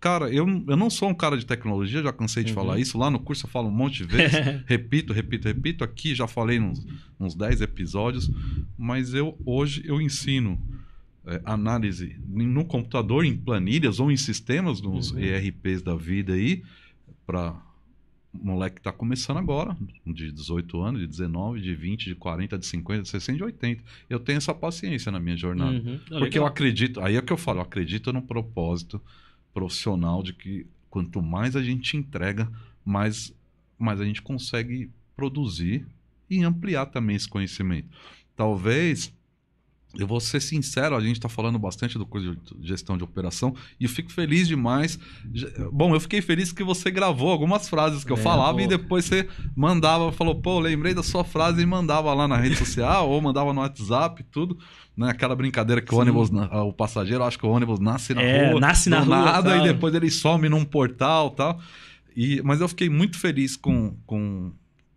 Cara, eu não sou um cara de tecnologia, já cansei de falar isso. Lá no curso eu falo um monte de vezes. repito. Aqui já falei uns 10 episódios. Mas hoje eu ensino análise no computador, em planilhas ou em sistemas, nos ERPs da vida aí, para moleque que tá começando agora, de 18 anos, de 19, de 20, de 40, de 50, de 60, de 80. Eu tenho essa paciência na minha jornada. Porque eu acredito, aí é que eu falo, eu acredito no propósito profissional de que quanto mais a gente entrega, mais a gente consegue produzir e ampliar também esse conhecimento. Talvez, eu vou ser sincero, a gente está falando bastante do curso de gestão de operação e eu fico feliz demais. Bom, eu fiquei feliz que você gravou algumas frases que eu falava e depois você mandava, falou, pô, lembrei da sua frase e mandava lá na rede social ou mandava no WhatsApp, tudo. Né? Aquela brincadeira que o ônibus, o passageiro, acho que o ônibus nasce na rua, nasce na rua, nada, tal. E depois ele some num portal e tal. Mas eu fiquei muito feliz com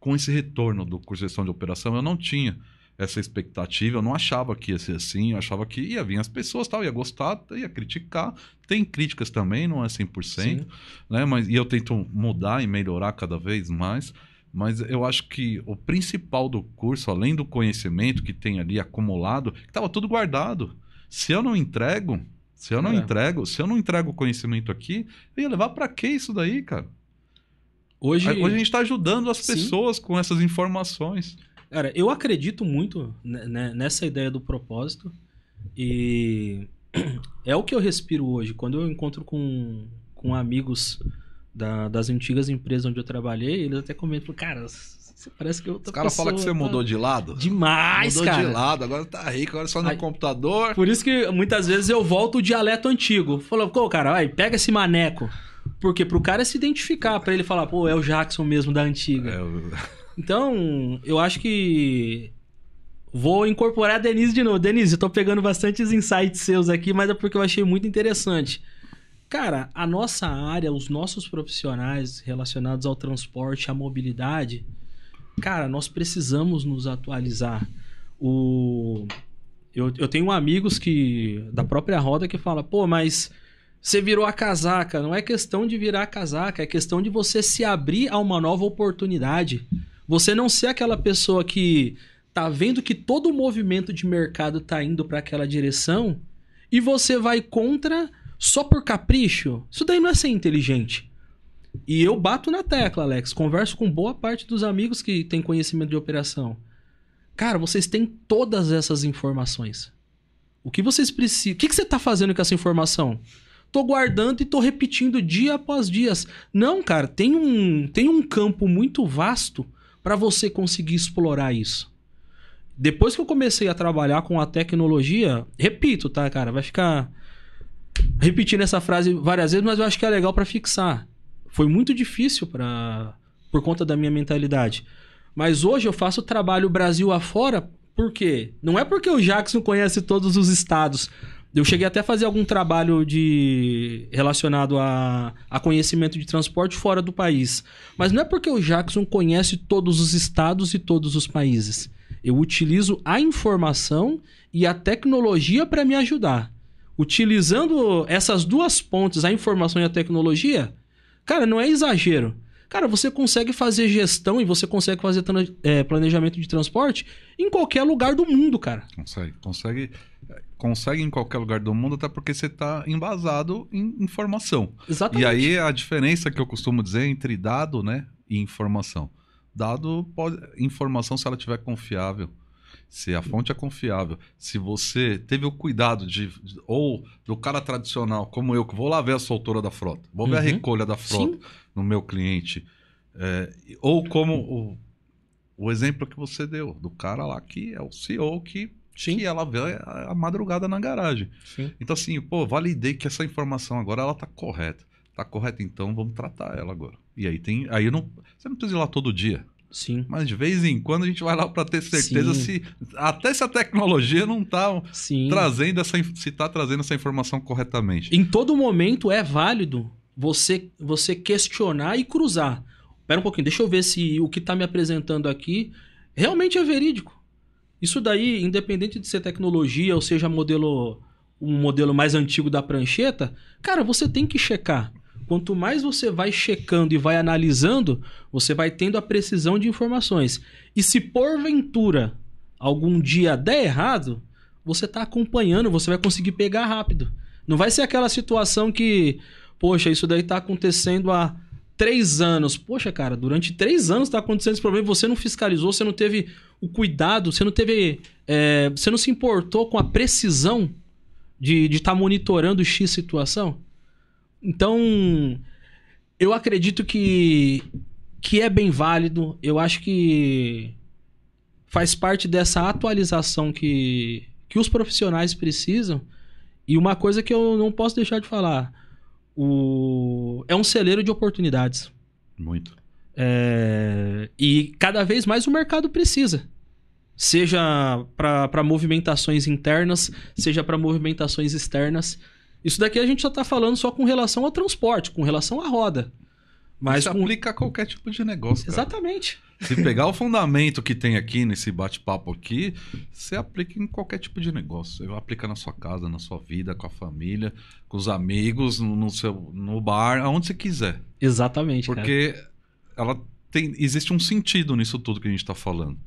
esse retorno do curso de gestão de operação. Eu não tinha essa expectativa, eu não achava que ia ser assim, eu achava que ia vir as pessoas, tal, ia gostar, ia criticar. Tem críticas também, não é 100%, né? E eu tento mudar e melhorar cada vez mais. Mas eu acho que o principal do curso, além do conhecimento que tem ali acumulado, que estava tudo guardado. Se eu não entrego o conhecimento aqui, eu ia levar para quê isso daí, cara? Hoje a gente está ajudando as pessoas com essas informações. Cara, eu acredito muito nessa ideia do propósito e é o que eu respiro hoje. Quando eu encontro com amigos das antigas empresas onde eu trabalhei, eles até comentam, cara, você parece que eu tô. Os caras falam que você mudou de lado. Demais, cara. Mudou de lado, agora tá rico, agora só no computador. Por isso que muitas vezes eu volto o dialeto antigo. Falou, pô, cara, vai, pega esse maneco. Porque pro cara se identificar, pra ele falar, pô, é o Jackson mesmo da antiga. Então, eu acho que vou incorporar a Denise de novo. Denise, eu tô pegando bastantes insights seus aqui, mas é porque eu achei muito interessante. Cara, a nossa área, os nossos profissionais relacionados ao transporte, à mobilidade, cara, nós precisamos nos atualizar. Eu tenho amigos da própria roda que falam, pô, mas você virou a casaca. Não é questão de virar a casaca, é questão de você se abrir a uma nova oportunidade. Você não ser aquela pessoa que tá vendo que todo o movimento de mercado tá indo para aquela direção e você vai contra só por capricho. Isso daí não é ser inteligente. E eu bato na tecla, Alex. Converso com boa parte dos amigos que têm conhecimento de operação. Cara, vocês têm todas essas informações. O que vocês precisam? O que você tá fazendo com essa informação? Tô guardando e tô repetindo dia após dia. Não, cara, tem um campo muito vasto para você conseguir explorar isso. Depois que eu comecei a trabalhar com a tecnologia, repito, tá, cara? Vai ficar repetindo essa frase várias vezes, mas eu acho que é legal para fixar. Foi muito difícil por conta da minha mentalidade. Mas hoje eu faço trabalho Brasil afora, por quê? Não é porque o Jackson conhece todos os estados. Eu cheguei até a fazer algum trabalho relacionado a conhecimento de transporte fora do país. Mas não é porque o Jackson conhece todos os estados e todos os países. Eu utilizo a informação e a tecnologia para me ajudar. Utilizando essas duas pontes, a informação e a tecnologia, cara, não é exagero. Cara, você consegue fazer gestão e você consegue fazer planejamento de transporte em qualquer lugar do mundo, cara. Consegue em qualquer lugar do mundo, até porque você está embasado em informação. Exatamente. E aí a diferença que eu costumo dizer entre dado, né, e informação. Informação, se ela estiver confiável, se a fonte é confiável, se você teve o cuidado ou do cara tradicional, como eu, que vou lá ver a soltura da frota, vou ver a recolha da frota no meu cliente, ou como o exemplo que você deu, do cara lá que é o CEO que ela vê a madrugada na garagem. Sim. Então assim, pô, validei que essa informação agora ela tá correta. Tá correta, então vamos tratar ela agora. E aí você não precisa ir lá todo dia. Sim. Mas de vez em quando a gente vai lá para ter certeza se a tecnologia não tá trazendo trazendo essa informação corretamente. Em todo momento é válido você questionar e cruzar. Espera um pouquinho, deixa eu ver se o que está me apresentando aqui realmente é verídico. Isso daí, independente de ser tecnologia ou seja um modelo mais antigo da prancheta, cara, você tem que checar. Quanto mais você vai checando e vai analisando, você vai tendo a precisão de informações. E se porventura algum dia der errado, você está acompanhando, você vai conseguir pegar rápido. Não vai ser aquela situação que, poxa, isso daí está acontecendo há 3 anos. Poxa, cara, durante 3 anos está acontecendo esse problema e você não fiscalizou, você não teve o cuidado, você não se importou com a precisão de estar monitorando X situação. Então, eu acredito que é bem válido. Eu acho que faz parte dessa atualização que os profissionais precisam. E uma coisa que eu não posso deixar de falar, é um celeiro de oportunidades. Muito. E cada vez mais o mercado precisa. Seja para movimentações internas, seja para movimentações externas. Isso daqui a gente só está falando só com relação ao transporte, com relação à roda. Mas isso aplica a qualquer tipo de negócio, cara. Exatamente. Se pegar o fundamento que tem aqui nesse bate-papo aqui, você aplica em qualquer tipo de negócio. Você aplica na sua casa, na sua vida, com a família, com os amigos, no bar, aonde você quiser. Exatamente, porque existe um sentido nisso tudo que a gente está falando,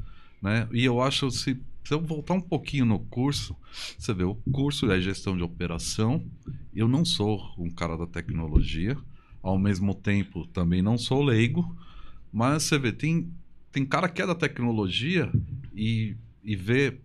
né? E eu acho, se eu voltar um pouquinho no curso, você vê, o curso é gestão de operação. Eu não sou um cara da tecnologia, ao mesmo tempo também não sou leigo, mas você vê, tem cara que é da tecnologia e vê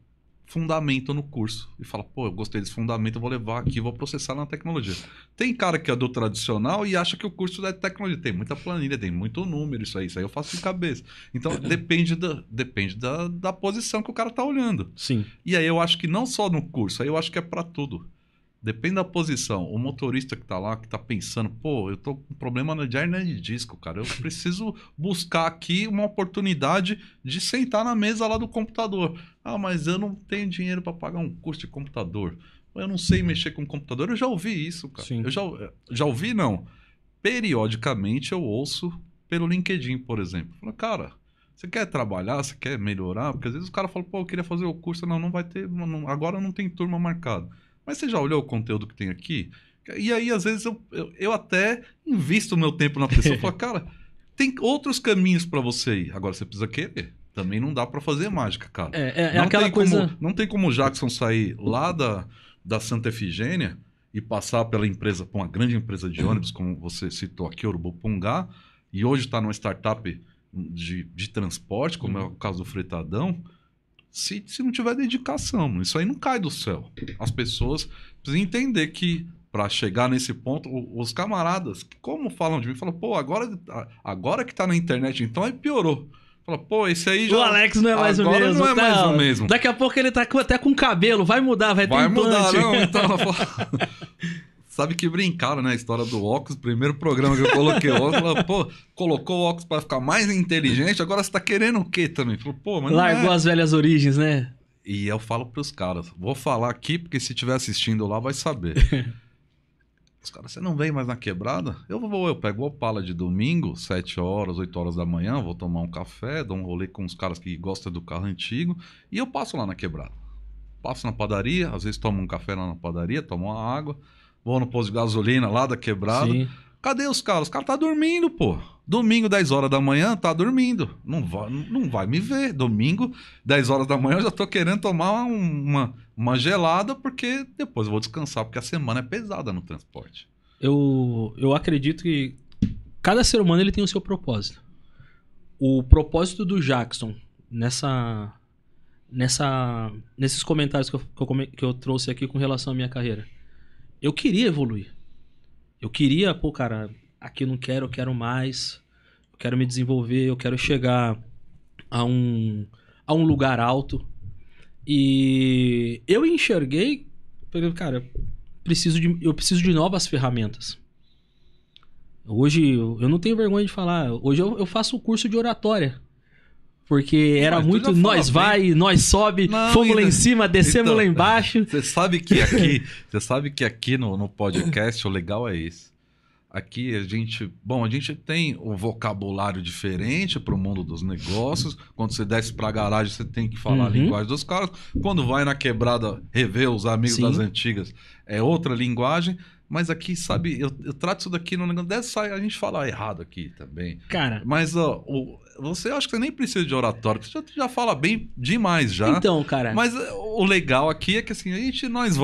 fundamento no curso e fala, pô, eu gostei desse fundamento, eu vou levar aqui, vou processar na tecnologia. Tem cara que é do tradicional e acha que o curso é de tecnologia. Tem muita planilha, tem muito número, isso aí eu faço de cabeça. Então, depende da posição que o cara tá olhando. Sim. E aí eu acho que não só no curso, aí eu acho que é para tudo. Depende da posição. O motorista que tá lá, que tá pensando, pô, eu tô com problema de hernia de disco, cara. Eu preciso buscar aqui uma oportunidade de sentar na mesa lá do computador. Ah, mas eu não tenho dinheiro para pagar um curso de computador. Eu não sei mexer com computador. Eu já ouvi isso, cara. Sim. Eu já ouvi, não. Periodicamente eu ouço pelo LinkedIn, por exemplo. Falo, cara, você quer trabalhar? Você quer melhorar? Porque às vezes o cara fala, pô, eu queria fazer o curso. Não vai ter. Agora não tem turma marcada. Mas você já olhou o conteúdo que tem aqui? E aí, às vezes, eu até invisto o meu tempo na pessoa. Falo, cara, tem outros caminhos para você ir. Agora, você precisa querer. Também não dá para fazer mágica, cara. Não aquela coisa... Não tem como o Jackson sair lá da Santa Efigênia e passar pela empresa, por uma grande empresa de ônibus, como você citou aqui, Urubupungá, e hoje está numa startup de transporte, como é o caso do Fretadão. Se não tiver dedicação, isso aí não cai do céu. As pessoas precisam entender que, para chegar nesse ponto, os camaradas, como falam de mim, falam, pô, agora que tá na internet, então aí piorou. Fala, pô, esse aí já... O Alex não é mais o mesmo. Não é mais o mesmo. Daqui a pouco ele tá até com cabelo, vai mudar, vai ter implante. Vai mudar, não, então... Sabe que brincaram, né? A história do óculos, primeiro programa que eu coloquei o óculos, pô, colocou o óculos para ficar mais inteligente, agora você tá querendo o quê também? Falou, pô, mas largou as velhas origens, né? E eu falo pros caras, vou falar aqui, porque se estiver assistindo lá vai saber. Os caras, você não vem mais na quebrada? Eu pego o Opala de domingo, 7 horas, 8 horas da manhã, vou tomar um café, dou um rolê com os caras que gostam do carro antigo, e eu passo lá na quebrada. Passo na padaria, às vezes tomo um café lá na padaria, tomo uma água, vou no posto de gasolina lá da quebrada. Sim. Cadê os caras? Os caras tá dormindo, pô. Domingo, 10 horas da manhã, tá dormindo. Não vai me ver. Domingo, 10 horas da manhã, eu já tô querendo tomar uma gelada, porque depois eu vou descansar, porque a semana é pesada no transporte. Eu acredito que cada ser humano ele tem o seu propósito. O propósito do Jackson nesses comentários que eu trouxe aqui com relação à minha carreira. Eu queria evoluir. Eu queria, pô, cara, aqui eu não quero, eu quero mais. Eu quero me desenvolver, eu quero chegar a um lugar alto. E eu enxerguei, cara, eu preciso de novas ferramentas. Hoje, eu não tenho vergonha de falar, hoje eu faço o curso de oratória. Porque era muito, nós vai, nós sobe, fomos lá em cima, descemos lá embaixo. Você sabe que aqui no podcast o legal é isso. aqui a gente tem um vocabulário diferente para o mundo dos negócios. Quando você desce para a garagem, você tem que falar a linguagem dos caras. Quando vai na quebrada rever os amigos das antigas, é outra linguagem. Mas aqui, sabe, eu trato isso daqui no negócio. Deve sair, a gente fala errado aqui também. Cara. Mas você acha que você nem precisa de oratório, você já fala bem demais já. Então, cara. Mas o legal aqui é que assim, nós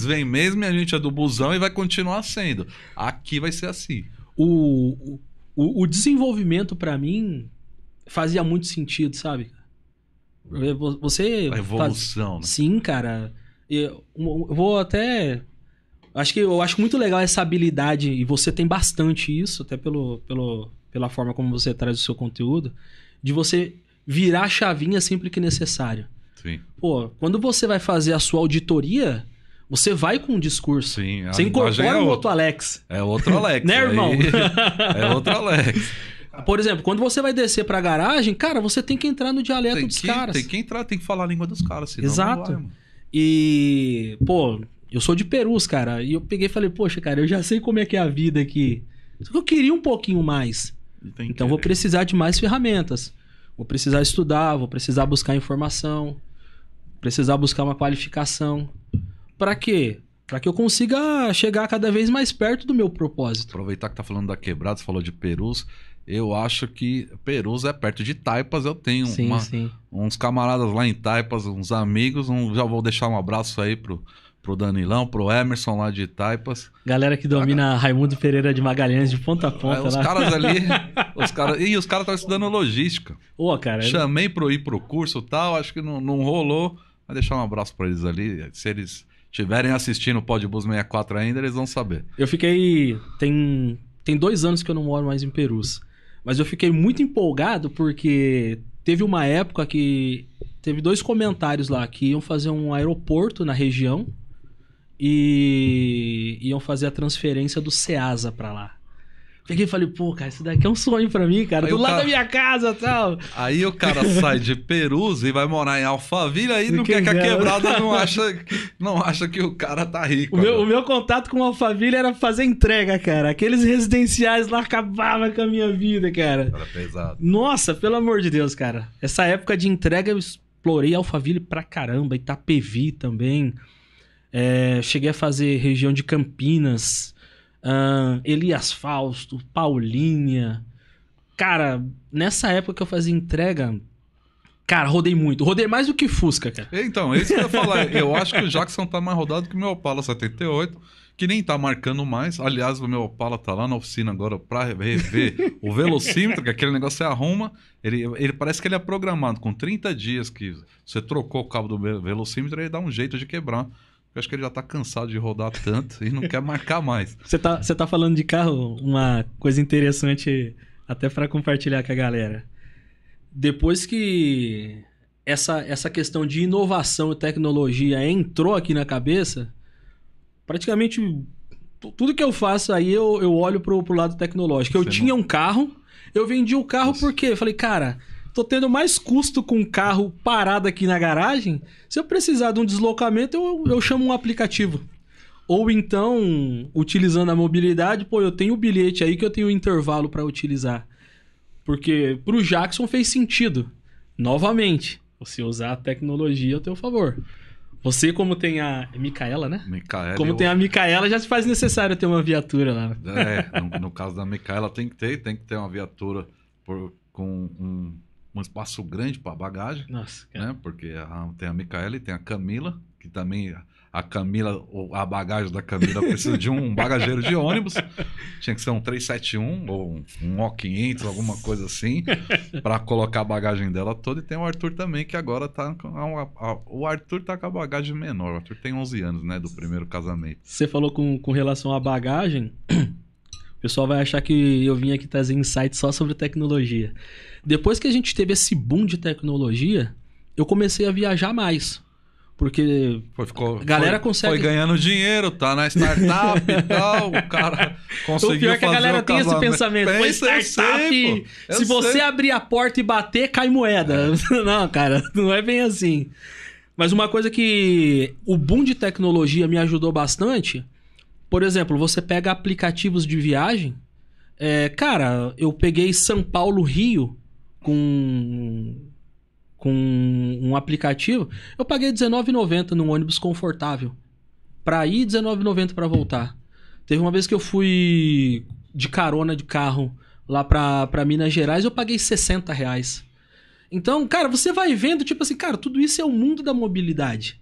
vem mesmo, e a gente é do busão e vai continuar sendo. Aqui vai ser assim. O desenvolvimento, pra mim, fazia muito sentido, sabe? Você. A evolução, né? Sim, cara. Eu vou até. Eu acho muito legal essa habilidade, e você tem bastante isso, até pela forma como você traz o seu conteúdo, de você virar a chavinha sempre que necessário. Sim. Pô, quando você vai fazer a sua auditoria, você vai com um discurso. Sim, você incorpora um outro Alex. É outro Alex. Né, irmão? É outro Alex. Por exemplo, quando você vai descer pra garagem, cara, você tem que entrar no dialeto dos caras. Tem que entrar, tem que falar a língua dos caras, senão Exato. não vai, mano. E, pô, eu sou de Perus, cara, e eu peguei e falei, poxa, cara, eu já sei como é que é a vida aqui. Só que eu queria um pouquinho mais. Então vou precisar de mais ferramentas. Vou precisar estudar, vou precisar buscar informação, precisar buscar uma qualificação. Pra quê? Pra que eu consiga chegar cada vez mais perto do meu propósito. Aproveitar que tá falando da quebrada, você falou de Perus. Eu acho que Perus é perto de Taipas. Eu tenho uns camaradas lá em Taipas, uns amigos. Já vou deixar um abraço aí pro Danilão, pro Emerson lá de Taipas. Galera que domina Raimundo Pereira de Magalhães de ponta a ponta. Os lá. caras ali... os caras estavam estudando logística. Ô, cara... Chamei pra ir pro curso e tal, acho que não rolou. Vou deixar um abraço pra eles ali. Se eles estiverem assistindo o Podbus 64 ainda, eles vão saber. Eu fiquei... Tem 2 anos que eu não moro mais em Perus. Mas eu fiquei muito empolgado porque teve uma época que... Teve 2 comentários lá que iam fazer um aeroporto na região e iam fazer a transferência do Ceasa pra lá. Peguei e falei, pô, cara, isso daqui é um sonho pra mim, cara. Do lado da minha casa e tal. Aí o cara sai de Perus e vai morar em Alphaville, aí não quer que a quebrada não acha que o cara tá rico. O meu contato com Alphaville era fazer entrega, cara. Aqueles residenciais lá acabavam com a minha vida, cara. Era pesado. Nossa, pelo amor de Deus, cara. Essa época de entrega eu explorei Alphaville pra caramba. Itapevi também. Cheguei a fazer região de Campinas... Elias Fausto, Paulinha. Cara, nessa época que eu fazia entrega, cara, rodei muito. Rodei mais do que Fusca, cara. Então, isso que eu ia falar. Eu acho que o Jackson tá mais rodado que o meu Opala 78, que nem tá marcando mais. Aliás, o meu Opala tá lá na oficina agora pra rever o velocímetro, que aquele negócio você arruma. Ele parece que ele é programado com 30 dias que você trocou o cabo do velocímetro, ele dá um jeito de quebrar. Eu acho que ele já tá cansado de rodar tanto e não quer marcar mais. Você tá falando de carro, uma coisa interessante até para compartilhar com a galera. Depois que essa questão de inovação e tecnologia entrou aqui na cabeça, praticamente tudo que eu faço aí eu olho pro lado tecnológico. Eu tinha um carro, eu vendi o carro porque eu falei, cara... Tô tendo mais custo com um carro parado aqui na garagem. Se eu precisar de um deslocamento, eu chamo um aplicativo. Ou então, utilizando a mobilidade, pô, eu tenho o bilhete aí que eu tenho intervalo para utilizar. Porque pro Jackson fez sentido. Novamente, você usar a tecnologia ao teu favor. Você, como tem a Micaela, né? Micaela. Como tem a Micaela, já se faz necessário ter uma viatura lá. No caso da Micaela tem que ter uma viatura com um espaço grande para bagagem. Nossa, cara. Né? Porque tem a Micaela e tem a Camila, que também a Camila, a bagagem da Camila precisa de um bagageiro de ônibus. Tinha que ser um 371 ou um O500, alguma coisa assim, para colocar a bagagem dela toda. E tem o Arthur também, que agora tá o Arthur tá com a bagagem menor. O Arthur tem 11 anos, né, do primeiro casamento. Você falou com relação à bagagem... O pessoal vai achar que eu vim aqui trazer insights só sobre tecnologia. Depois que a gente teve esse boom de tecnologia, eu comecei a viajar mais. Porque a galera consegue... Foi ganhando dinheiro, tá na startup e tal, o cara conseguiu fazer o casamento. O pior é que a galera tem esse pensamento. Startup, se você abrir a porta e bater, cai moeda. Não, cara, não é bem assim. Mas uma coisa que o boom de tecnologia me ajudou bastante... Por exemplo, você pega aplicativos de viagem Cara, eu peguei São Paulo-Rio com um aplicativo. Eu paguei R$19,90 num ônibus confortável. Pra ir, R$19,90 pra voltar. Teve uma vez que eu fui de carona de carro lá pra Minas Gerais, eu paguei R$60. Então, cara, você vai vendo, tipo assim, cara, tudo isso é o mundo da mobilidade.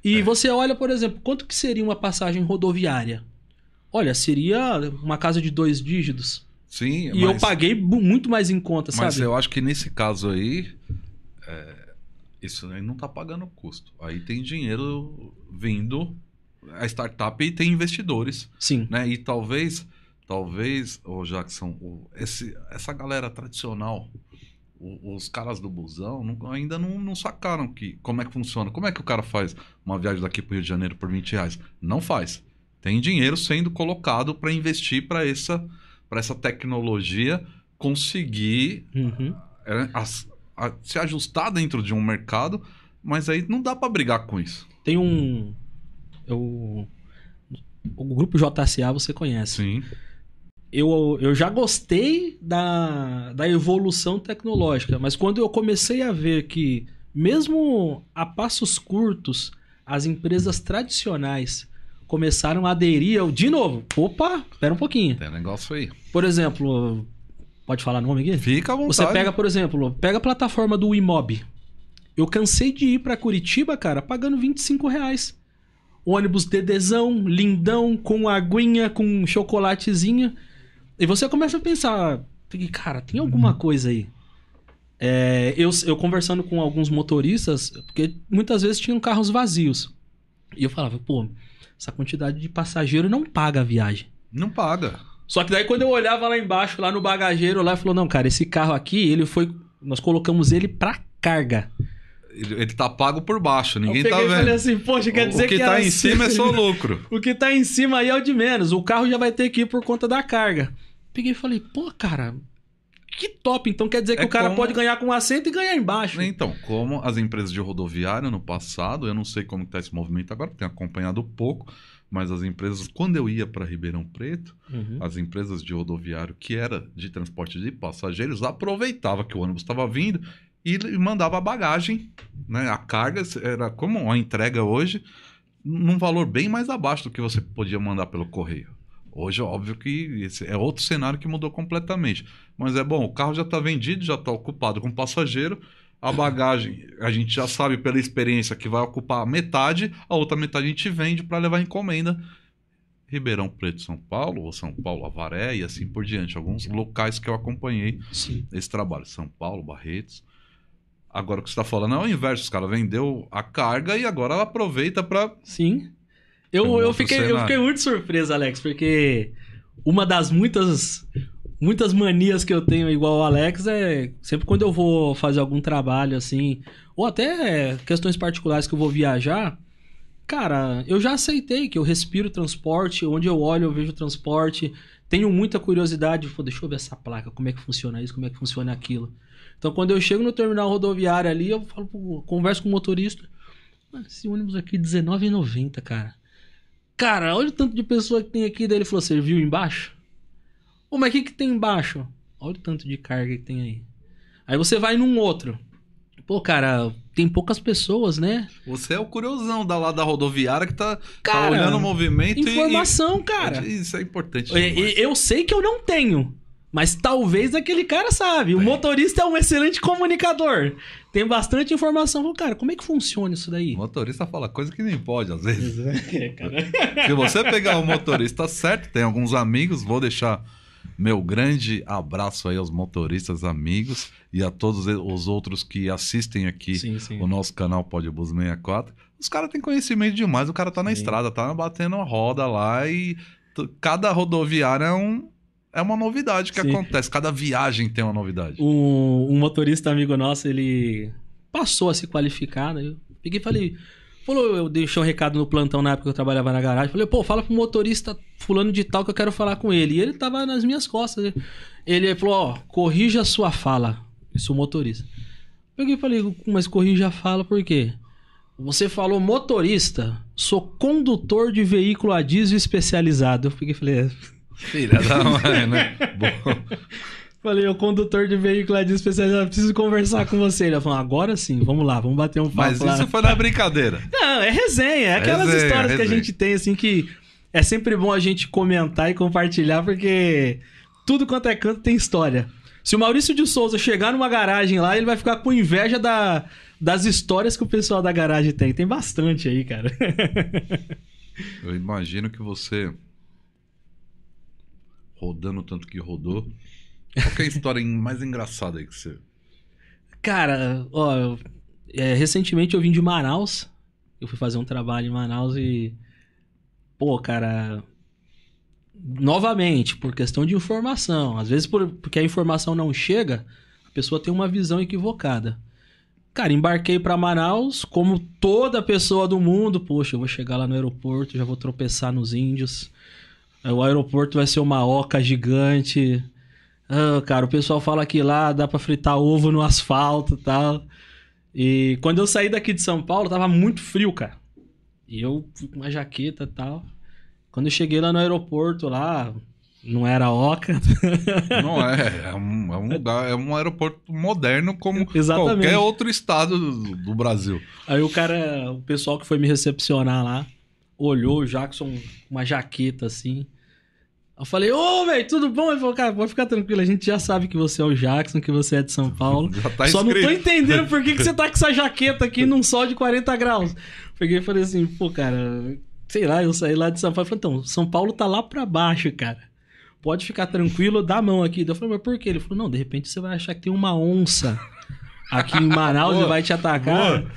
E você olha, por exemplo, quanto que seria uma passagem rodoviária? Olha, seria uma casa de 2 dígitos. Sim, e eu paguei muito mais em conta, sabe? Mas eu acho que nesse caso aí, isso aí não tá pagando custo. Aí tem dinheiro vindo, a startup tem investidores. Sim. Né? E talvez, Jackson, essa galera tradicional, os caras do busão ainda não sacaram como é que funciona. Como é que o cara faz uma viagem daqui pro Rio de Janeiro por R$20? Não faz. Tem dinheiro sendo colocado para investir para essa tecnologia conseguir se ajustar dentro de um mercado, mas aí não dá para brigar com isso. Tem o grupo JCA você conhece. Sim. Eu já gostei da evolução tecnológica, mas quando eu comecei a ver que, mesmo a passos curtos, as empresas tradicionais começaram a aderir, de novo, opa, espera um pouquinho. Tem negócio aí. Por exemplo, pode falar nome aqui? Fica à vontade. Você pega, por exemplo, a plataforma do Imob. Eu cansei de ir pra Curitiba, cara, pagando R$25. Ônibus Dedezão, lindão, com aguinha, com chocolatezinho. E você começa a pensar, cara, tem alguma coisa aí. Eu conversando com alguns motoristas, porque muitas vezes tinham carros vazios. E eu falava, pô, essa quantidade de passageiro não paga a viagem. Não paga. Só que daí quando eu olhava lá embaixo, lá no bagageiro, lá falou, não, cara, esse carro aqui, nós colocamos ele pra carga. Ele tá pago por baixo, ninguém tá vendo. Eu falei assim, poxa, quer dizer que o que tá em cima é só lucro. O que tá em cima aí é o de menos. O carro já vai ter que ir por conta da carga. Peguei e falei, pô, cara, que top. Então quer dizer que o cara pode ganhar com assento e ganhar embaixo. Então, como as empresas de rodoviária no passado, eu não sei como está esse movimento agora, tenho acompanhado pouco, mas as empresas, quando eu ia para Ribeirão Preto, as empresas de rodoviário que era de transporte de passageiros aproveitava que o ônibus estava vindo e mandava a bagagem, né? A carga era como a entrega hoje, num valor bem mais abaixo do que você podia mandar pelo correio. Hoje, óbvio que esse é outro cenário que mudou completamente. Mas o carro já está vendido, já está ocupado com passageiro. A bagagem, a gente já sabe pela experiência que vai ocupar metade, a outra metade a gente vende para levar encomenda. Ribeirão Preto, São Paulo, ou São Paulo, Avaré e assim por diante. Alguns locais que eu acompanhei esse trabalho. São Paulo, Barretos. Agora o que você está falando é o inverso. Os caras vendeu a carga e agora ela aproveita para... Sim. Eu fiquei muito surpreso, Alex, porque uma das muitas manias que eu tenho igual ao Alex é sempre quando eu vou fazer algum trabalho assim, ou até questões particulares que eu vou viajar, cara, eu já aceitei que eu respiro transporte, onde eu olho eu vejo transporte, tenho muita curiosidade, deixa eu ver essa placa, como é que funciona isso, como é que funciona aquilo. Então quando eu chego no terminal rodoviário ali, eu falo, converso com o motorista, esse ônibus aqui R$19,90, cara. Cara, olha o tanto de pessoa que tem aqui. Daí ele falou, você viu embaixo? Ô, mas o que tem embaixo? Olha o tanto de carga que tem aí. Aí você vai num outro. Pô, cara, tem poucas pessoas, né? Você é o curiosão da rodoviária que tá olhando o movimento. Informação, cara. Isso é importante. Eu sei que eu não tenho. Mas talvez aquele cara sabe. O motorista é um excelente comunicador. Tem bastante informação. Cara, como é que funciona isso daí? O motorista fala coisa que nem pode, às vezes. Cara. Se você pegar o motorista certo, tem alguns amigos, vou deixar meu grande abraço aí aos motoristas amigos e a todos os outros que assistem aqui o nosso canal Podbus 64. Os caras têm conhecimento demais, o cara tá na estrada, tá batendo a roda lá e cada rodoviária é uma novidade que acontece. Cada viagem tem uma novidade. Um motorista amigo nosso, ele passou a se qualificar, né? Eu peguei e falei... eu deixei um recado no plantão na época que eu trabalhava na garagem. Falei, fala pro motorista fulano de tal que eu quero falar com ele. E ele tava nas minhas costas. Ele falou, corrija a sua fala. Isso, o motorista. Peguei e falei, mas corrija a fala por quê? Você falou motorista, sou condutor de veículo a diesel especializado. Eu peguei e falei... Filha da mãe, né? Bom. Falei, o condutor de veículo é de especialidade, preciso conversar com você. Ele falou, agora sim, vamos lá, vamos bater um papo. Mas lá. isso foi na brincadeira. Não, é resenha, é aquelas Resenha, histórias que a resenha. gente tem, assim, que é sempre bom a gente comentar e compartilhar, porque tudo quanto é canto tem história. Se o Maurício de Souza chegar numa garagem lá, ele vai ficar com inveja das histórias que o pessoal da garagem tem. Tem bastante aí, cara. Eu imagino que você, rodando o tanto que rodou, qual que é a história mais engraçada aí que você... Cara, ó, recentemente eu vim de Manaus. Eu fui fazer um trabalho em Manaus e... Pô, cara... Novamente, por questão de informação. Às vezes porque a informação não chega, a pessoa tem uma visão equivocada. Cara, embarquei pra Manaus, como toda pessoa do mundo. Poxa, eu vou chegar lá no aeroporto, já vou tropeçar nos índios. O aeroporto vai ser uma oca gigante. Ah, cara, o pessoal fala que lá dá pra fritar ovo no asfalto e tal. E quando eu saí daqui de São Paulo, tava muito frio, cara. E eu fui com uma jaqueta e tal. Quando eu cheguei lá no aeroporto, lá, não era oca. Não é um lugar, é um aeroporto moderno como Exatamente. qualquer outro estado do Brasil. Aí o pessoal que foi me recepcionar lá, olhou o Jackson com uma jaqueta assim. Eu falei, ô, velho, tudo bom? Ele falou, cara, pode ficar tranquilo, a gente já sabe que você é o Jackson, que você é de São Paulo. Já tá Só não tô escrito. entendendo por que você tá com essa jaqueta aqui num sol de 40 graus. Peguei e falei assim, pô, cara, sei lá, eu saí lá de São Paulo. Eu falei, então, São Paulo tá lá pra baixo, cara. Pode ficar tranquilo, dá a mão aqui. Eu falei, mas por quê? Ele falou, não, de repente você vai achar que tem uma onça aqui em Manaus e vai te atacar. Boa.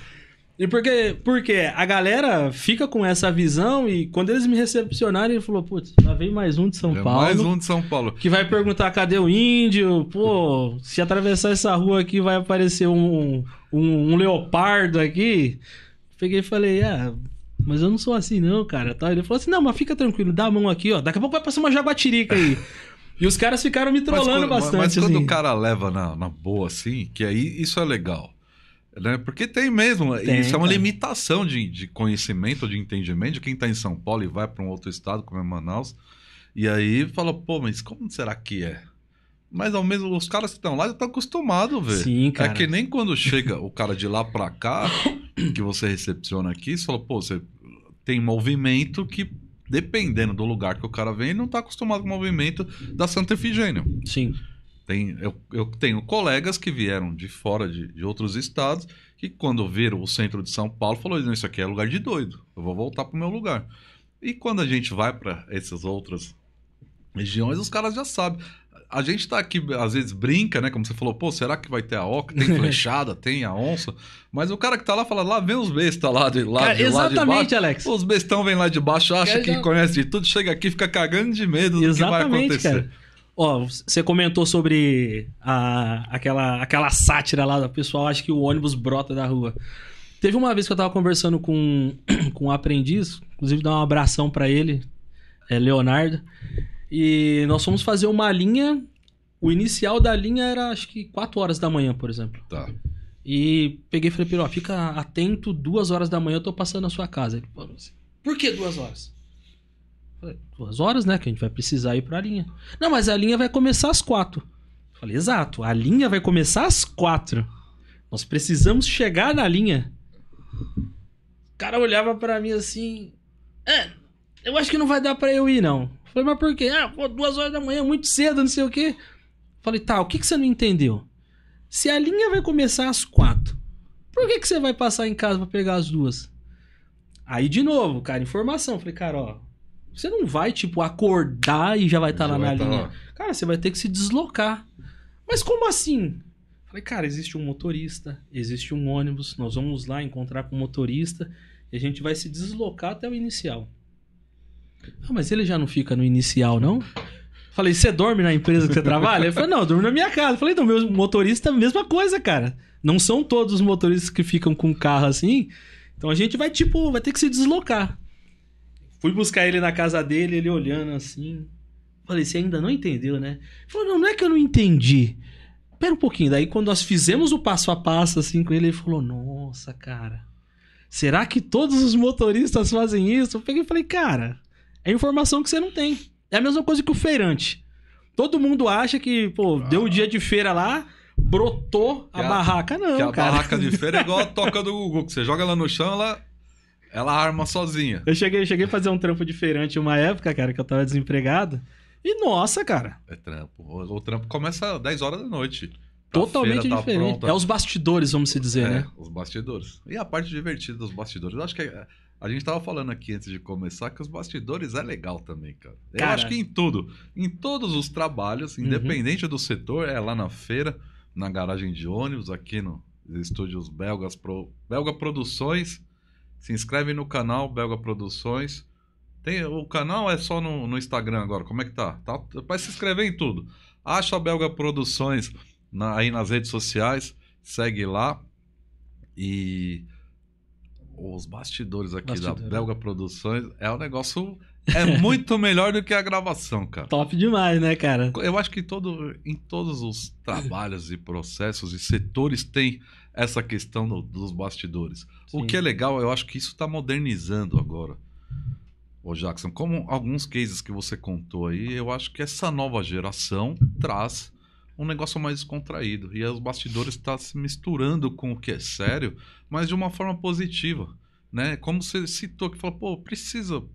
E porque a galera fica com essa visão e quando eles me recepcionaram, ele falou, putz, lá vem mais um de São Paulo. Mais um de São Paulo. Que vai perguntar cadê o índio? Pô, se atravessar essa rua aqui vai aparecer um leopardo aqui. Peguei e falei, mas eu não sou assim não, cara. Ele falou assim, não, mas fica tranquilo, dá a mão aqui, ó. Daqui a pouco vai passar uma jaguatirica aí. E os caras ficaram me trollando bastante. Mas quando assim. o cara leva na boa, assim, que aí isso é legal. Né? Porque tem mesmo, isso é uma cara. limitação de conhecimento, de entendimento de quem tá em São Paulo e vai para um outro estado, como é Manaus, e aí fala, pô, mas como será que é? Mas ao mesmo, os caras que estão lá já estão acostumados, velho. Sim, cara. É que nem quando chega o cara de lá pra cá, que você recepciona aqui, você fala, pô, você tem movimento que, dependendo do lugar que o cara vem, ele não tá acostumado com o movimento da Santa Efigênia. Sim. Eu tenho colegas que vieram de fora de outros estados que quando viram o centro de São Paulo falou, não, isso aqui é lugar de doido, eu vou voltar pro meu lugar. E quando a gente vai para essas outras regiões, os caras já sabem. A gente tá aqui, às vezes brinca, né, como você falou, pô, será que vai ter a oca? Tem flechada, tem a onça, mas o cara que tá lá fala, lá vem os bestas lá de lá, Cara, de lá de exatamente, baixo. Alex. Os bestão vêm lá de baixo, acha que conhece de tudo, chega aqui, fica cagando de medo do que vai acontecer. Cara. Ó, você comentou sobre aquela sátira lá, o pessoal acha que o ônibus brota da rua. Teve uma vez que eu tava conversando com um aprendiz, inclusive dar um abração pra ele, Leonardo, e nós fomos fazer uma linha, o inicial da linha era acho que 4 horas da manhã, por exemplo. Tá. E peguei e falei pra ele, ó, fica atento, 2 horas da manhã eu tô passando na sua casa. Ele falou assim, por que 2 horas? Falei, 2 horas, né? Que a gente vai precisar ir pra linha. Não, mas a linha vai começar às 4. Falei, exato. A linha vai começar às 4. Nós precisamos chegar na linha. O cara olhava pra mim assim... eu acho que não vai dar pra eu ir, não. Falei, mas por quê? 2 horas da manhã, muito cedo, não sei o quê. Falei, tá, o que você não entendeu? Se a linha vai começar às 4, por que você vai passar em casa pra pegar as 2? Aí, de novo, cara, informação. Falei, cara, ó... Você não vai, tipo, acordar e já vai estar lá na linha. Lá. Cara, você vai ter que se deslocar. Mas como assim? Falei, cara, existe um motorista, existe um ônibus, nós vamos lá encontrar com o motorista e a gente vai se deslocar até o inicial. Mas ele já não fica no inicial, não? Falei, você dorme na empresa que você trabalha? Ele falou, não, eu durmo na minha casa. Falei, não, meu motorista é a mesma coisa, cara. Não são todos os motoristas que ficam com carro assim. Então a gente vai, tipo, vai ter que se deslocar. Fui buscar ele na casa dele, ele olhando assim. Falei, você ainda não entendeu, né? Ele falou, não é que eu não entendi. Pera um pouquinho. Daí, quando nós fizemos o passo a passo assim com ele, ele falou, nossa, cara, será que todos os motoristas fazem isso? Eu peguei e falei, cara, é informação que você não tem. É a mesma coisa que o feirante. Todo mundo acha que, pô, deu um dia de feira lá, brotou a barraca. Não, que a cara. barraca de feira é igual a toca do Gugu, que você joga ela no chão, ela arma sozinha. Eu cheguei a fazer um trampo de feirante uma época, cara, que eu tava desempregado. E nossa, cara. É trampo. O trampo começa às 10 horas da noite. Totalmente tá diferente. pronta. É os bastidores, vamos se dizer, né? Os bastidores. E a parte divertida dos bastidores. Eu acho que a gente tava falando aqui antes de começar que os bastidores é legal também, cara. Eu acho que em tudo. Em todos os trabalhos, independente do setor, é lá na feira, na garagem de ônibus, aqui nos estúdios belgas, Belga Produções. Se inscreve no canal Belga Produções. O canal é só no Instagram agora. Como é que tá? Vai se inscrever em tudo. Acha a Belga Produções aí nas redes sociais. Segue lá. E os bastidores aqui da Belga Produções é um negócio... É muito melhor do que a gravação, cara. Top demais, né, cara? Eu acho que em todos os trabalhos e processos e setores tem essa questão dos bastidores. Sim. O que é legal, eu acho que isso está modernizando agora. Ô Jackson, como alguns cases que você contou aí, eu acho que essa nova geração traz um negócio mais descontraído. E os bastidores estão se misturando com o que é sério, mas de uma forma positiva. Né? Como você citou, que falou, pô,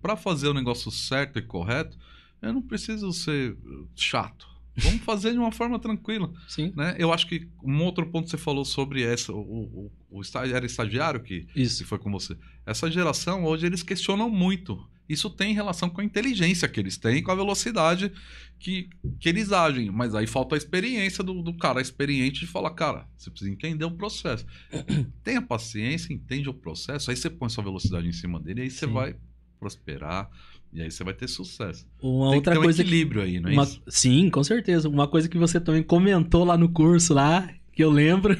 para fazer o negócio certo e correto, eu não preciso ser chato. Vamos fazer de uma forma tranquila. Sim. Né? Eu acho que um outro ponto que você falou sobre essa, era estagiário que foi com você. Essa geração, hoje, eles questionam muito. Isso tem relação com a inteligência que eles têm, com a velocidade que eles agem. Mas aí falta a experiência do cara experiente de falar, cara, você precisa entender o processo. Tenha paciência, entende o processo, aí você põe sua velocidade em cima dele e aí você vai prosperar e aí você vai ter sucesso. Tem outra que ter um equilíbrio aí, não é isso? Sim, com certeza. Uma coisa que você também comentou lá no curso, lá, que eu lembro...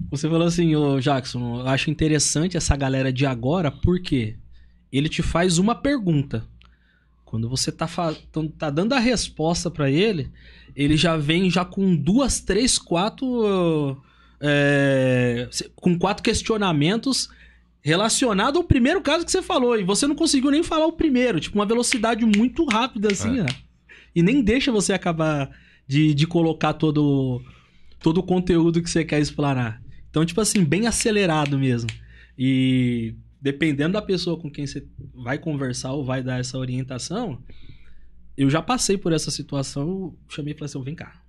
Você falou assim, ô Jackson, eu acho interessante essa galera de agora, por quê? Ele te faz uma pergunta. Quando você tá dando a resposta para ele, ele já vem já com 2, 3, 4... com 4 questionamentos relacionados ao primeiro caso que você falou. E você não conseguiu nem falar o primeiro. Tipo, uma velocidade muito rápida, assim, ó. E nem deixa você acabar de colocar todo o conteúdo que você quer explanar. Então, tipo assim, bem acelerado mesmo. E dependendo da pessoa com quem você vai conversar ou vai dar essa orientação, eu já passei por essa situação, eu chamei e falei assim, vem cá,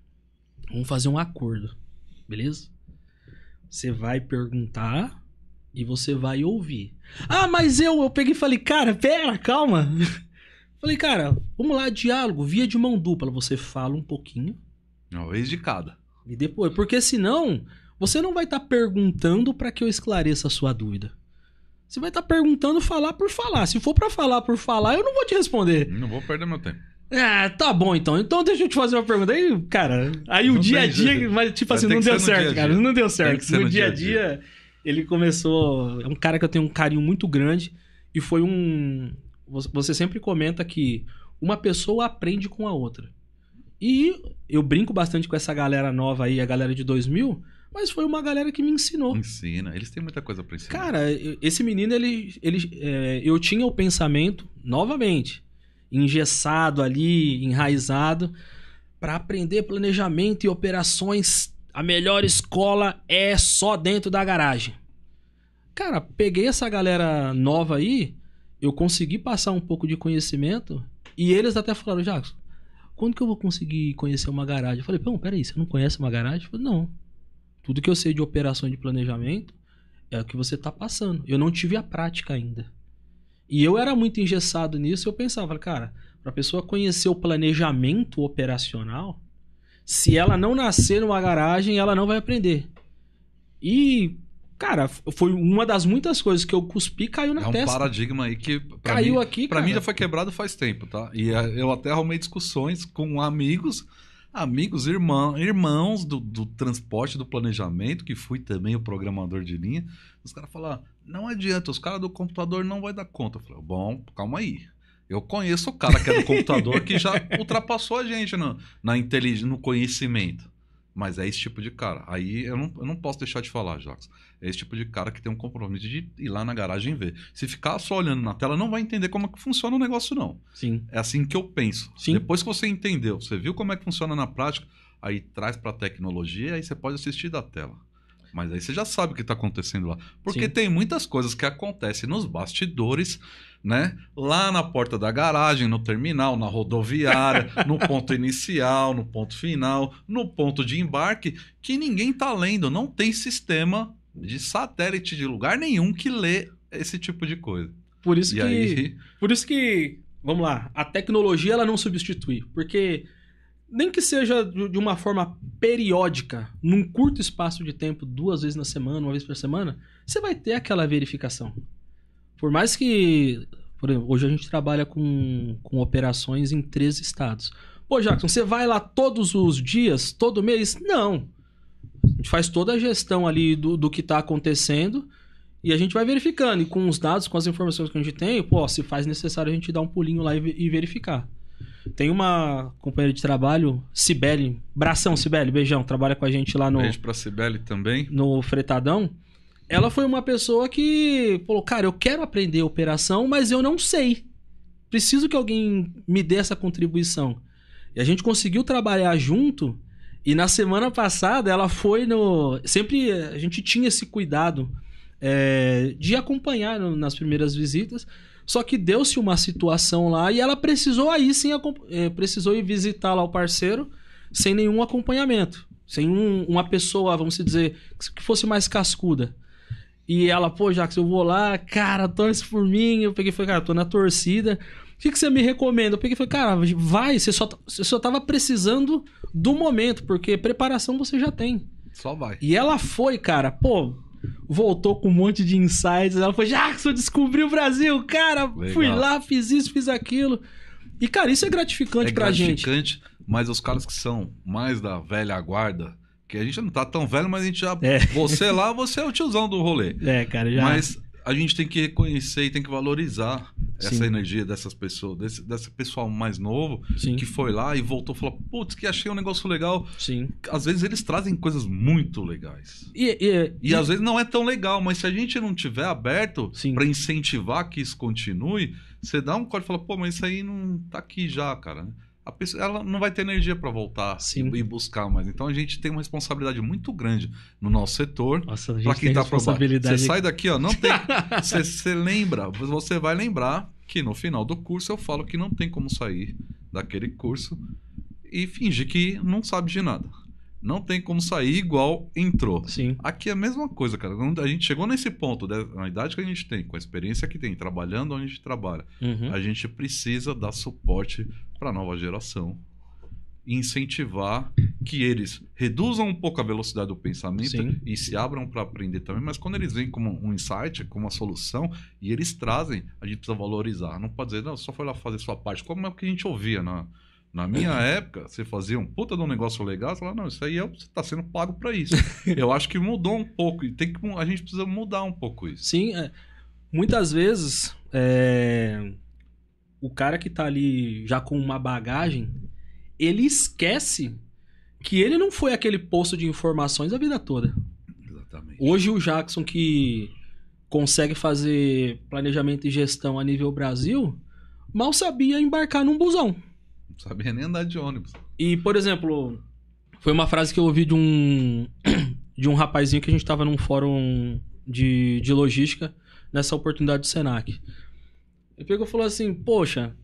vamos fazer um acordo, beleza? Você vai perguntar e você vai ouvir. Ah, mas eu peguei e falei, cara, pera, calma. Falei, cara, vamos lá, diálogo, via de mão dupla. Você fala um pouquinho. Uma vez de cada. E depois, porque senão, você não vai estar perguntando para que eu esclareça a sua dúvida. Você vai estar perguntando falar por falar. Se for para falar por falar, eu não vou te responder. Não vou perder meu tempo. Ah, tá bom então. Então deixa eu te fazer uma pergunta. Aí, cara, aí o dia a dia, mas tipo assim, não deu certo, cara. Não deu certo. No dia a dia, ele começou... É um cara que eu tenho um carinho muito grande e foi um... Você sempre comenta que uma pessoa aprende com a outra. E eu brinco bastante com essa galera nova aí, a galera de 2000... Mas foi uma galera que me ensinou. Ensina. Eles têm muita coisa pra ensinar. Cara, esse menino, eu tinha o pensamento, novamente, engessado ali, enraizado, para aprender planejamento e operações. A melhor escola é só dentro da garagem. Cara, peguei essa galera nova aí, eu consegui passar um pouco de conhecimento e eles até falaram, Jackson, quando que eu vou conseguir conhecer uma garagem? Eu falei, pô, peraí, você não conhece uma garagem? Eu falei, não. Tudo que eu sei de operação de planejamento é o que você está passando. Eu não tive a prática ainda. E eu era muito engessado nisso. Eu pensava, cara, para a pessoa conhecer o planejamento operacional, se ela não nascer numa garagem, ela não vai aprender. E, cara, foi uma das muitas coisas que eu cuspi e caiu na testa. É um paradigma aí que caiu aqui, pra mim já foi quebrado faz tempo, tá? E eu até arrumei discussões com amigos, irmãos do transporte, do planejamento, que fui também o programador de linha. Os caras falaram, não adianta, os caras do computador não vai dar conta. Eu falei, bom, calma aí. Eu conheço o cara que é do computador que já ultrapassou a gente na inteligência, no conhecimento. Mas é esse tipo de cara. Aí eu não posso deixar de falar, Jacques. É esse tipo de cara que tem um compromisso de ir lá na garagem e ver. Se ficar só olhando na tela, não vai entender como é que funciona o negócio, não. Sim. É assim que eu penso. Sim. Depois que você entendeu, você viu como é que funciona na prática, aí traz pra tecnologia, aí você pode assistir da tela. Mas aí você já sabe o que está acontecendo lá. Porque Sim. tem muitas coisas que acontecem nos bastidores, né? Lá na porta da garagem, no terminal, na rodoviária, no ponto inicial, no ponto final, no ponto de embarque, que ninguém está lendo. Não tem sistema de satélite de lugar nenhum que lê esse tipo de coisa. Por isso E por isso que, vamos lá, a tecnologia ela não substitui. Porque nem que seja de uma forma periódica, num curto espaço de tempo, 2 vezes na semana, 1 vez por semana, você vai ter aquela verificação. Por mais que, por exemplo, hoje a gente trabalha com operações em 13 estados. Pô, Jackson, você vai lá todos os dias, todo mês? Não. A gente faz toda a gestão ali do que está acontecendo e a gente vai verificando. E com os dados, com as informações que a gente tem, pô, se faz necessário a gente dar um pulinho lá e verificar. Tem uma companheira de trabalho, Cibele, Bração, Cibele, beijão, trabalha com a gente lá no... Beijo pra Cibele também. No Fretadão. Ela foi uma pessoa que falou, cara, eu quero aprender operação, mas eu não sei. Preciso que alguém me dê essa contribuição. E a gente conseguiu trabalhar junto, e na semana passada ela foi no... Sempre a gente tinha esse cuidado de acompanhar nas primeiras visitas. Só que deu-se uma situação lá e ela precisou aí sim precisou ir visitar lá o parceiro sem nenhum acompanhamento. Sem uma pessoa, vamos dizer, que fosse mais cascuda. E ela, pô, Jacques, eu vou lá, cara, torce por mim. Eu peguei e falei, cara, tô na torcida. O que você me recomenda? Eu peguei e falei, cara, vai, você só tava precisando do momento, porque preparação você já tem. Só vai. E ela foi, cara, pô... Voltou com um monte de insights. Ela falou, Jackson, descobri o Brasil, cara. Legal. Fui lá, fiz isso, fiz aquilo. E, cara, isso é gratificante pra gente. É gratificante, mas os caras que são mais da velha guarda, que a gente não tá tão velho, mas a gente já... Você lá, você é o tiozão do rolê. Cara, já... Mas a gente tem que reconhecer e tem que valorizar essa Sim. energia dessas pessoas, desse pessoal mais novo, Sim. que foi lá e voltou e falou, putz, que achei um negócio legal. Sim. Às vezes eles trazem coisas muito legais. E às vezes não é tão legal, mas se a gente não tiver aberto Sim. para incentivar que isso continue, você dá um código e fala, pô, mas isso aí não tá aqui já, cara. A pessoa, ela não vai ter energia para voltar e buscar mais. Então a gente tem uma responsabilidade muito grande no nosso setor. Nossa, a gente para quem tem tá responsabilidade. Você sai daqui, ó, não tem. Você lembra, você vai lembrar que no final do curso eu falo que não tem como sair daquele curso e fingir que não sabe de nada. Não tem como sair igual entrou. Sim. Aqui é a mesma coisa, cara. Quando a gente chegou nesse ponto, na idade que a gente tem, com a experiência que tem, trabalhando onde a gente trabalha, a gente precisa dar suporte para a nova geração. Incentivar que eles reduzam um pouco a velocidade do pensamento. Sim. E se abram para aprender também. Mas quando eles vêm como um insight, como uma solução, e eles trazem, a gente precisa valorizar. Não pode dizer, não, só foi lá fazer sua parte. Como é o que a gente ouvia na minha época, você fazia um puta de um negócio legal, você falava, não, isso aí você tá sendo pago para isso. Eu acho que mudou um pouco, e a gente precisa mudar um pouco isso. Sim, muitas vezes o cara que tá ali já com uma bagagem, ele esquece que ele não foi aquele poço de informações a vida toda. Exatamente. Hoje o Jackson que consegue fazer planejamento e gestão a nível Brasil, mal sabia embarcar num busão. Não sabia nem andar de ônibus. E, por exemplo, foi uma frase que eu ouvi de um rapazinho que a gente tava num fórum de logística nessa oportunidade do Senac. Ele pegou e falou assim, poxa,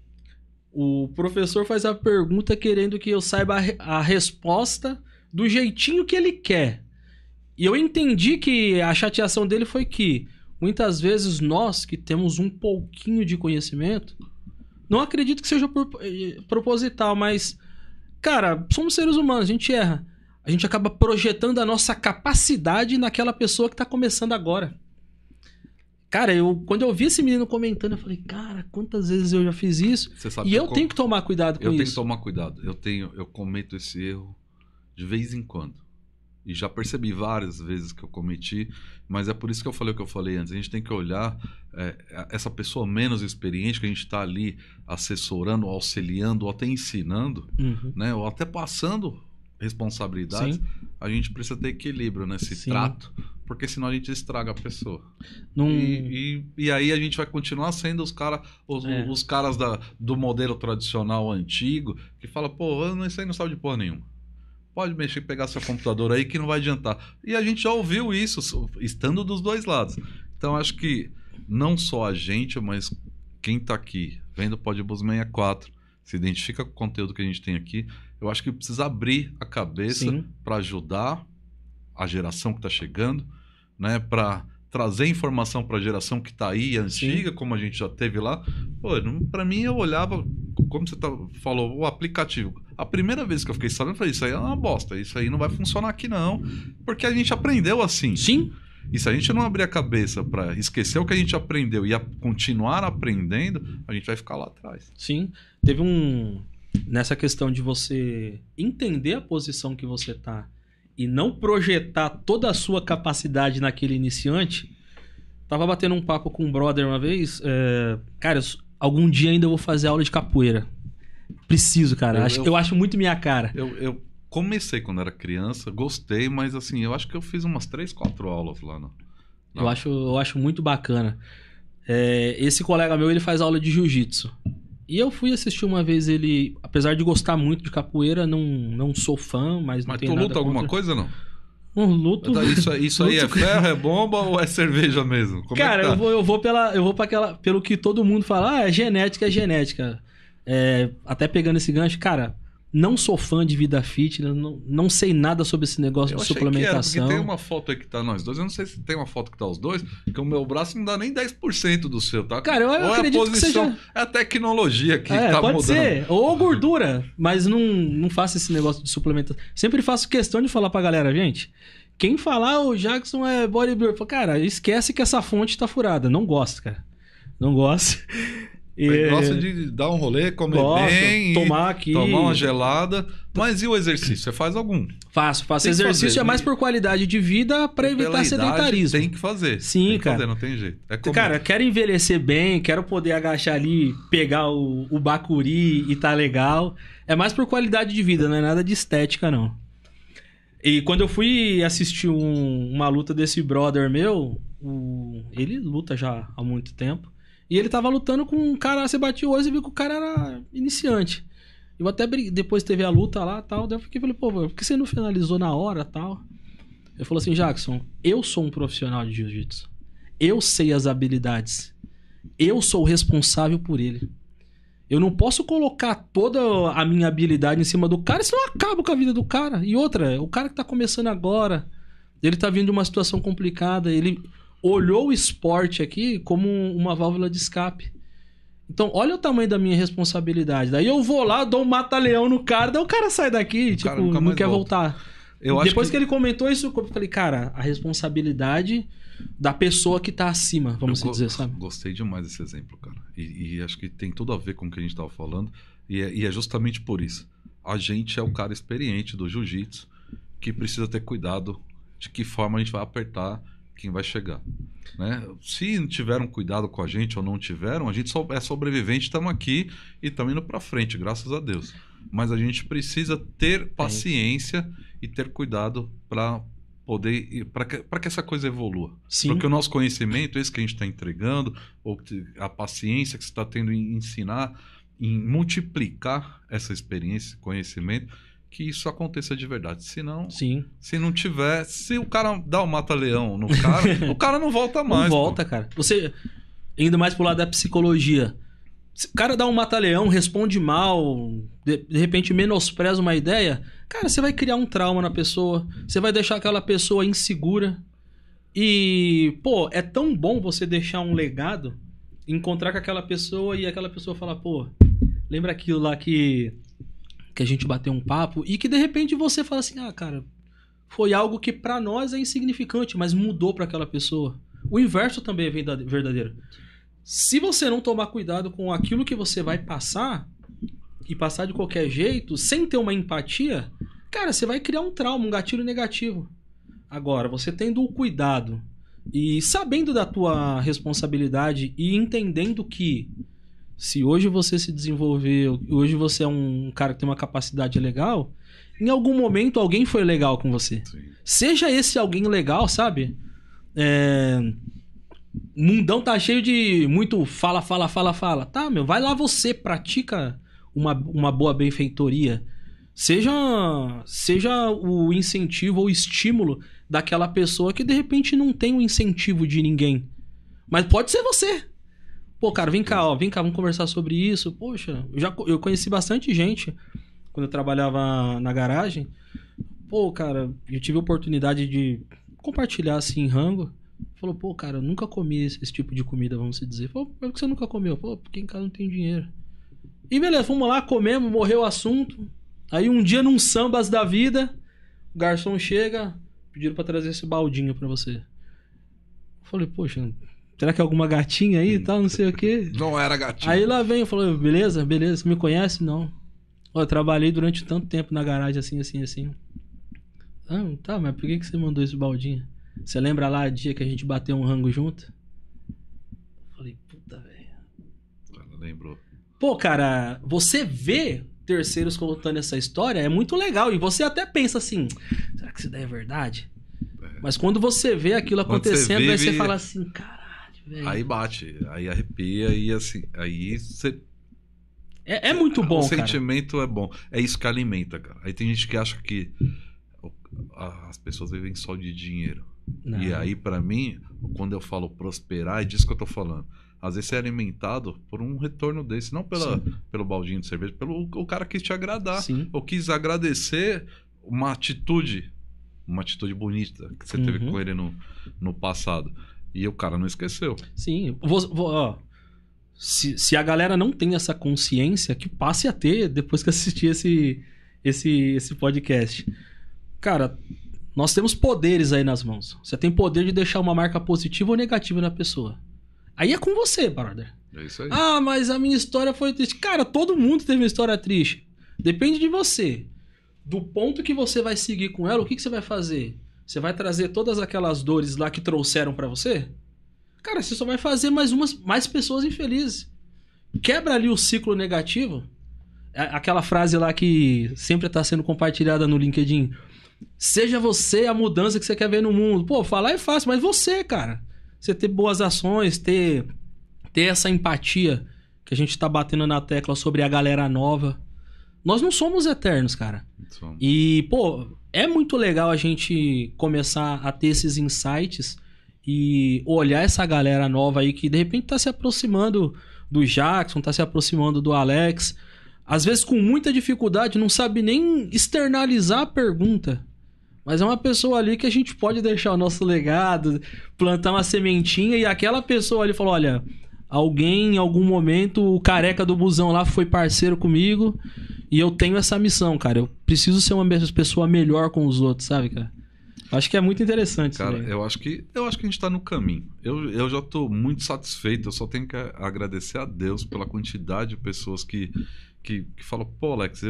o professor faz a pergunta querendo que eu saiba a resposta do jeitinho que ele quer. E eu entendi que a chateação dele foi que muitas vezes nós que temos um pouquinho de conhecimento, não acredito que seja proposital, mas, cara, somos seres humanos, a gente erra. A gente acaba projetando a nossa capacidade naquela pessoa que está começando agora. Cara, quando eu vi esse menino comentando, eu falei, cara, quantas vezes eu já fiz isso? E eu tenho que tomar cuidado com isso. Eu tenho que tomar cuidado. Eu cometo esse erro de vez em quando. E já percebi várias vezes que eu cometi, mas é por isso que eu falei o que eu falei antes. A gente tem que olhar essa pessoa menos experiente que a gente está ali assessorando, auxiliando, ou até ensinando, né? Ou até passando responsabilidades, Sim. a gente precisa ter equilíbrio nesse Sim. trato, porque senão a gente estraga a pessoa. Não... E aí a gente vai continuar sendo os caras do modelo tradicional antigo, que fala, pô, isso aí não sabe de porra nenhuma. Pode mexer, pegar seu computador aí que não vai adiantar. E a gente já ouviu isso, estando dos dois lados. Então acho que não só a gente, mas quem tá aqui vendo o Podbus 64, se identifica com o conteúdo que a gente tem aqui, eu acho que precisa abrir a cabeça para ajudar a geração que está chegando, né? Para trazer informação para a geração que está aí, antiga, como a gente já teve lá. Pô, para mim eu olhava, como você falou, o aplicativo. A primeira vez que eu fiquei sabendo, eu falei, isso aí é uma bosta, isso aí não vai funcionar aqui não, porque a gente aprendeu assim. Sim. E se a gente não abrir a cabeça para esquecer o que a gente aprendeu e continuar aprendendo, a gente vai ficar lá atrás. Sim. Teve nessa questão de você entender a posição que você tá e não projetar toda a sua capacidade naquele iniciante. Tava batendo um papo com um brother uma vez. Cara, algum dia ainda eu vou fazer aula de capoeira. Preciso, cara. Eu acho muito minha cara. Eu comecei quando era criança, gostei, mas assim, eu acho que eu fiz umas 3, 4 aulas lá. Eu acho muito bacana. Esse colega meu, ele faz aula de jiu-jitsu. E eu fui assistir uma vez ele, apesar de gostar muito de capoeira, não sou fã, mas não tem nada tu luta alguma coisa, não? Não luto. Isso aí é ferro, é bomba ou é cerveja mesmo? Como cara, é que tá? eu vou pelo que todo mundo fala, é genética, é genética. Até pegando esse gancho, cara, não sou fã de vida fitness, não sei nada sobre esse negócio de suplementação. Porque tem uma foto aí que tá nós dois, eu não sei se tem uma foto que tá os dois, que o meu braço não dá nem 10% do seu, tá? Cara, eu acredito que seja... É a tecnologia que tá pode mudando. ser, ou gordura, mas não faço esse negócio de suplementação. Sempre faço questão de falar pra galera, gente, quem falar o Jackson é bodybuilder, cara, esquece que essa fonte tá furada, não gosto, cara, não gosto. Gosta de dar um rolê, comer bem, tomar uma gelada. Mas e o exercício? Você faz algum? Faço. Exercício é mais por qualidade de vida pra evitar sedentarismo. Tem que fazer. Sim, tem que cara. fazer, não tem jeito. Cara, quero envelhecer bem, quero poder agachar ali, pegar o bacuri e tá legal. É mais por qualidade de vida, não é nada de estética, não. E quando eu fui assistir uma luta desse brother meu, ele luta já há muito tempo. E ele tava lutando com um cara, você batia o olho e viu que o cara era iniciante. Eu até depois teve a luta lá e tal, daí eu falei, pô, por que você não finalizou na hora e tal? Ele falou assim, Jackson, eu sou um profissional de jiu-jitsu. Eu sei as habilidades. Eu sou o responsável por ele. Eu não posso colocar toda a minha habilidade em cima do cara, senão eu acabo com a vida do cara. E outra, o cara que tá começando agora, ele tá vindo de uma situação complicada, ele olhou o esporte aqui como uma válvula de escape. Então, olha o tamanho da minha responsabilidade. Daí eu vou lá, dou um mata-leão no cara, daí o cara sai daqui, não quer voltar. Depois que ele comentou isso, eu falei, cara, a responsabilidade da pessoa que tá acima, vamos dizer, sabe? Gostei demais desse exemplo, cara. E acho que tem tudo a ver com o que a gente tava falando. E é justamente por isso. A gente é o cara experiente do jiu-jitsu que precisa ter cuidado de que forma a gente vai apertar quem vai chegar, né? Se tiveram cuidado com a gente ou não tiveram, a gente é sobrevivente, estamos aqui e estamos indo para frente, graças a Deus. Mas a gente precisa ter paciência e ter cuidado para poder, para que essa coisa evolua. Sim. Porque o nosso conhecimento, esse que a gente está entregando, ou a paciência que você está tendo em ensinar, em multiplicar essa experiência, esse conhecimento, que isso aconteça de verdade. Senão, se não tiver, se o cara dá o mata-leão no cara, o cara não volta mais. Não volta, cara. Você, indo mais pro lado da psicologia, se o cara dá um mata-leão, responde mal, de repente menospreza uma ideia, cara, você vai criar um trauma na pessoa, você vai deixar aquela pessoa insegura. E, pô, é tão bom você deixar um legado, encontrar com aquela pessoa e aquela pessoa falar, pô, lembra aquilo lá que a gente bateu um papo e que de repente você fala assim, cara, foi algo que pra nós é insignificante, mas mudou pra aquela pessoa. O inverso também é verdadeiro. Se você não tomar cuidado com aquilo que você vai passar e passar de qualquer jeito, sem ter uma empatia, cara, você vai criar um trauma, um gatilho negativo. Agora, você tendo o cuidado e sabendo da tua responsabilidade e entendendo que se hoje você se desenvolveu, hoje você é um cara que tem uma capacidade legal, em algum momento alguém foi legal com você. Sim. Seja esse alguém legal, sabe? O mundão tá cheio de muito fala. Tá, meu, vai lá você, pratica uma boa benfeitoria. Seja o incentivo ou o estímulo daquela pessoa que de repente não tem o incentivo de ninguém. Mas pode ser você. Pô, cara, vem cá, vamos conversar sobre isso. Poxa, eu conheci bastante gente quando eu trabalhava na garagem. Pô, cara, eu tive a oportunidade de compartilhar assim rango. Falou, pô, cara, eu nunca comi esse tipo de comida, vamos dizer. Falou, por que você nunca comeu? Pô, porque em casa não tem dinheiro. E beleza, fomos lá, comemos, morreu o assunto. Aí um dia num sambas da vida, o garçom chega, pediram pra trazer esse baldinho pra você. Eu falei, poxa, será que é alguma gatinha aí e tal, não sei o quê? Não era gatinha. Aí lá vem, eu falei, beleza, você me conhece? Não. Ó, eu trabalhei durante tanto tempo na garagem assim. Ah, tá, mas por que você mandou esse baldinho? Você lembra lá o dia que a gente bateu um rango junto? Eu falei, puta, velho. Ela lembrou. Pô, cara, você vê terceiros contando essa história é muito legal. E você até pensa assim, será que isso daí é verdade? Mas quando você vê aquilo acontecendo, aí você fala assim, caralho, velho. Aí bate, aí arrepia e assim, aí você... É muito bom, o cara. O sentimento é bom. É isso que alimenta, cara. Aí tem gente que acha que as pessoas vivem só de dinheiro. Não. E aí, pra mim, quando eu falo prosperar, é disso que eu tô falando. Às vezes você é alimentado por um retorno desse, não pelo baldinho de cerveja, o cara quis te agradar. Sim. Ou quis agradecer uma atitude bonita que você teve com ele no passado. E o cara não esqueceu. Sim. Ó, se a galera não tem essa consciência, que passe a ter depois que assistir esse podcast. Cara, nós temos poderes aí nas mãos. Você tem poder de deixar uma marca positiva ou negativa na pessoa. Aí é com você, brother. É isso aí. Ah, mas a minha história foi triste. Cara, todo mundo teve uma história triste. Depende de você. Do ponto que você vai seguir com ela, o que você vai fazer? Você vai trazer todas aquelas dores lá que trouxeram pra você? Cara, você só vai fazer mais pessoas infelizes. Quebra ali o ciclo negativo. Aquela frase lá que sempre tá sendo compartilhada no LinkedIn. Seja você a mudança que você quer ver no mundo. Pô, falar é fácil, mas você, cara. Você ter boas ações, ter essa empatia que a gente tá batendo na tecla sobre a galera nova. Nós não somos eternos, cara. E, pô, é muito legal a gente começar a ter esses insights e olhar essa galera nova aí que de repente tá se aproximando do Jackson, tá se aproximando do Alex. Às vezes com muita dificuldade, não sabe nem externalizar a pergunta. Mas é uma pessoa ali que a gente pode deixar o nosso legado, plantar uma sementinha e aquela pessoa ali falou, olha, alguém em algum momento, o careca do busão lá foi parceiro comigo e eu tenho essa missão, cara. Eu preciso ser uma pessoa melhor com os outros, sabe, cara? Acho que é muito interessante. Cara, eu acho que a gente tá no caminho. Eu já tô muito satisfeito. Eu só tenho que agradecer a Deus pela quantidade de pessoas que falam, pô, Alex,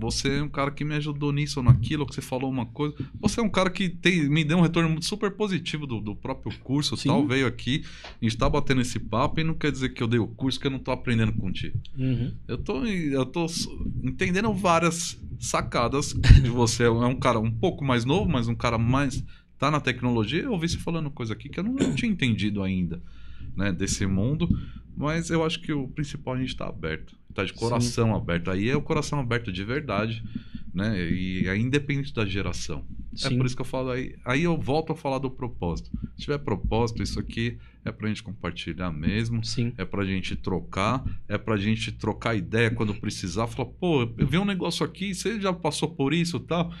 você é um cara que me ajudou nisso ou naquilo, que você falou uma coisa. Você é um cara que me deu um retorno super positivo do próprio curso. Sim. Tal, veio aqui, a gente tá batendo esse papo e não quer dizer que eu dei o curso, que eu não tô aprendendo contigo. Uhum. Eu tô entendendo várias sacadas de você. É um cara um pouco mais novo, mas um cara mais... Tá na tecnologia. Eu ouvi você falando coisa aqui que eu não tinha entendido ainda, né, desse mundo. Mas eu acho que o principal a gente tá aberto. Tá de coração aberto. Aí é o coração aberto de verdade, né? E é independente da geração. Sim. É por isso que eu falo aí eu volto a falar do propósito. Se tiver propósito, isso aqui é pra gente compartilhar mesmo. Sim. É pra gente trocar. É pra gente trocar ideia quando precisar. Falar, pô, eu vi um negócio aqui, você já passou por isso e tal.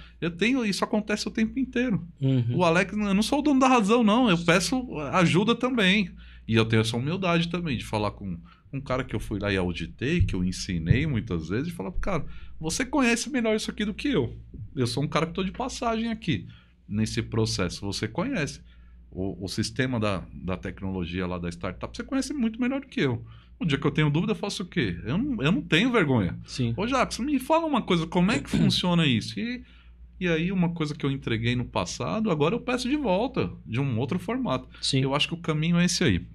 Isso acontece o tempo inteiro. Uhum. O Alex, eu não sou o dono da razão, não. Eu peço ajuda também. E eu tenho essa humildade também de falar com um cara que eu fui lá e auditei, que eu ensinei muitas vezes, e falar, cara, você conhece melhor isso aqui do que eu. Eu sou um cara que estou de passagem aqui nesse processo. Você conhece o sistema da tecnologia lá da startup, você conhece muito melhor do que eu. O dia que eu tenho dúvida, eu faço o quê? Eu não tenho vergonha. Sim. Ô, Jackson, me fala uma coisa, como é que funciona isso? E aí, uma coisa que eu entreguei no passado, agora eu peço de volta, de um outro formato. Sim. Eu acho que o caminho é esse aí.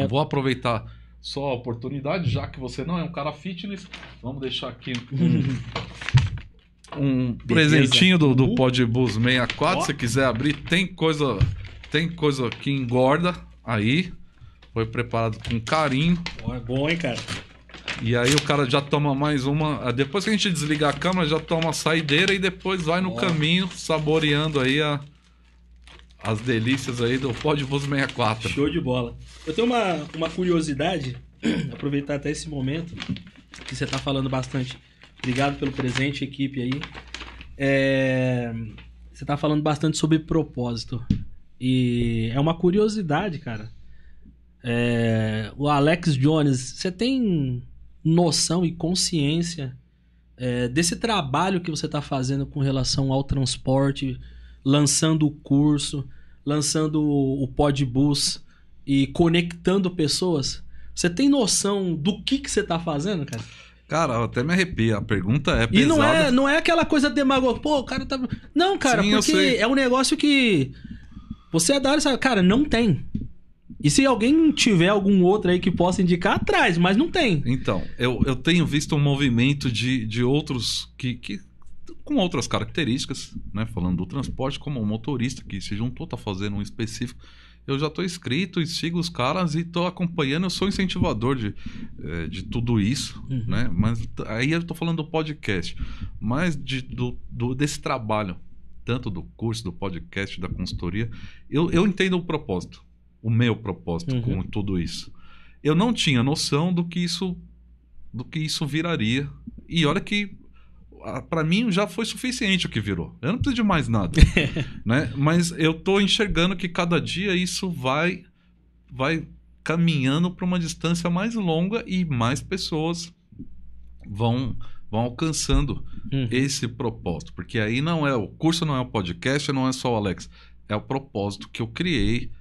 Vou aproveitar só a oportunidade, já que você não é um cara fitness. Vamos deixar aqui um presentinho do Podbus 64, se quiser abrir. Tem coisa que engorda aí. Foi preparado com carinho. É bom, hein, cara? E aí o cara já toma mais uma. Depois que a gente desligar a câmera, já toma a saideira e depois vai no caminho, saboreando aí as delícias aí do Podbus 64. Show de bola. Eu tenho uma curiosidade, aproveitar até esse momento, que você tá falando bastante. Obrigado pelo presente, equipe aí. Você tá falando bastante sobre propósito. E é uma curiosidade, cara. O Alex Jones, você tem noção e consciência desse trabalho que você tá fazendo com relação ao transporte, lançando o curso, lançando o Podbus e conectando pessoas? Você tem noção do que você tá fazendo, cara? Cara, eu até me arrepio. A pergunta é pesada. E não é aquela coisa demagógica. Pô, o cara tá... Não, cara, Sim, porque é um negócio que... Você é da área, sabe? Cara, não tem. E se alguém tiver algum outro aí que possa indicar, atrás, mas não tem. Então, eu tenho visto um movimento de outros que com outras características, né? Falando do transporte, como um motorista que se juntou, tá fazendo um específico. Eu já tô inscrito e sigo os caras e tô acompanhando. Eu sou incentivador de tudo isso, né? Mas aí eu tô falando do podcast, mas desse trabalho, tanto do curso, do podcast, da consultoria. Eu entendo o propósito, o meu propósito com tudo isso. Eu não tinha noção do que isso viraria. E olha que para mim já foi suficiente o que virou. Eu não preciso de mais nada, né? Mas eu tô enxergando que cada dia isso vai caminhando para uma distância mais longa e mais pessoas vão alcançando esse propósito. Porque aí o curso não é o podcast, não é só o Alex. É o propósito que eu criei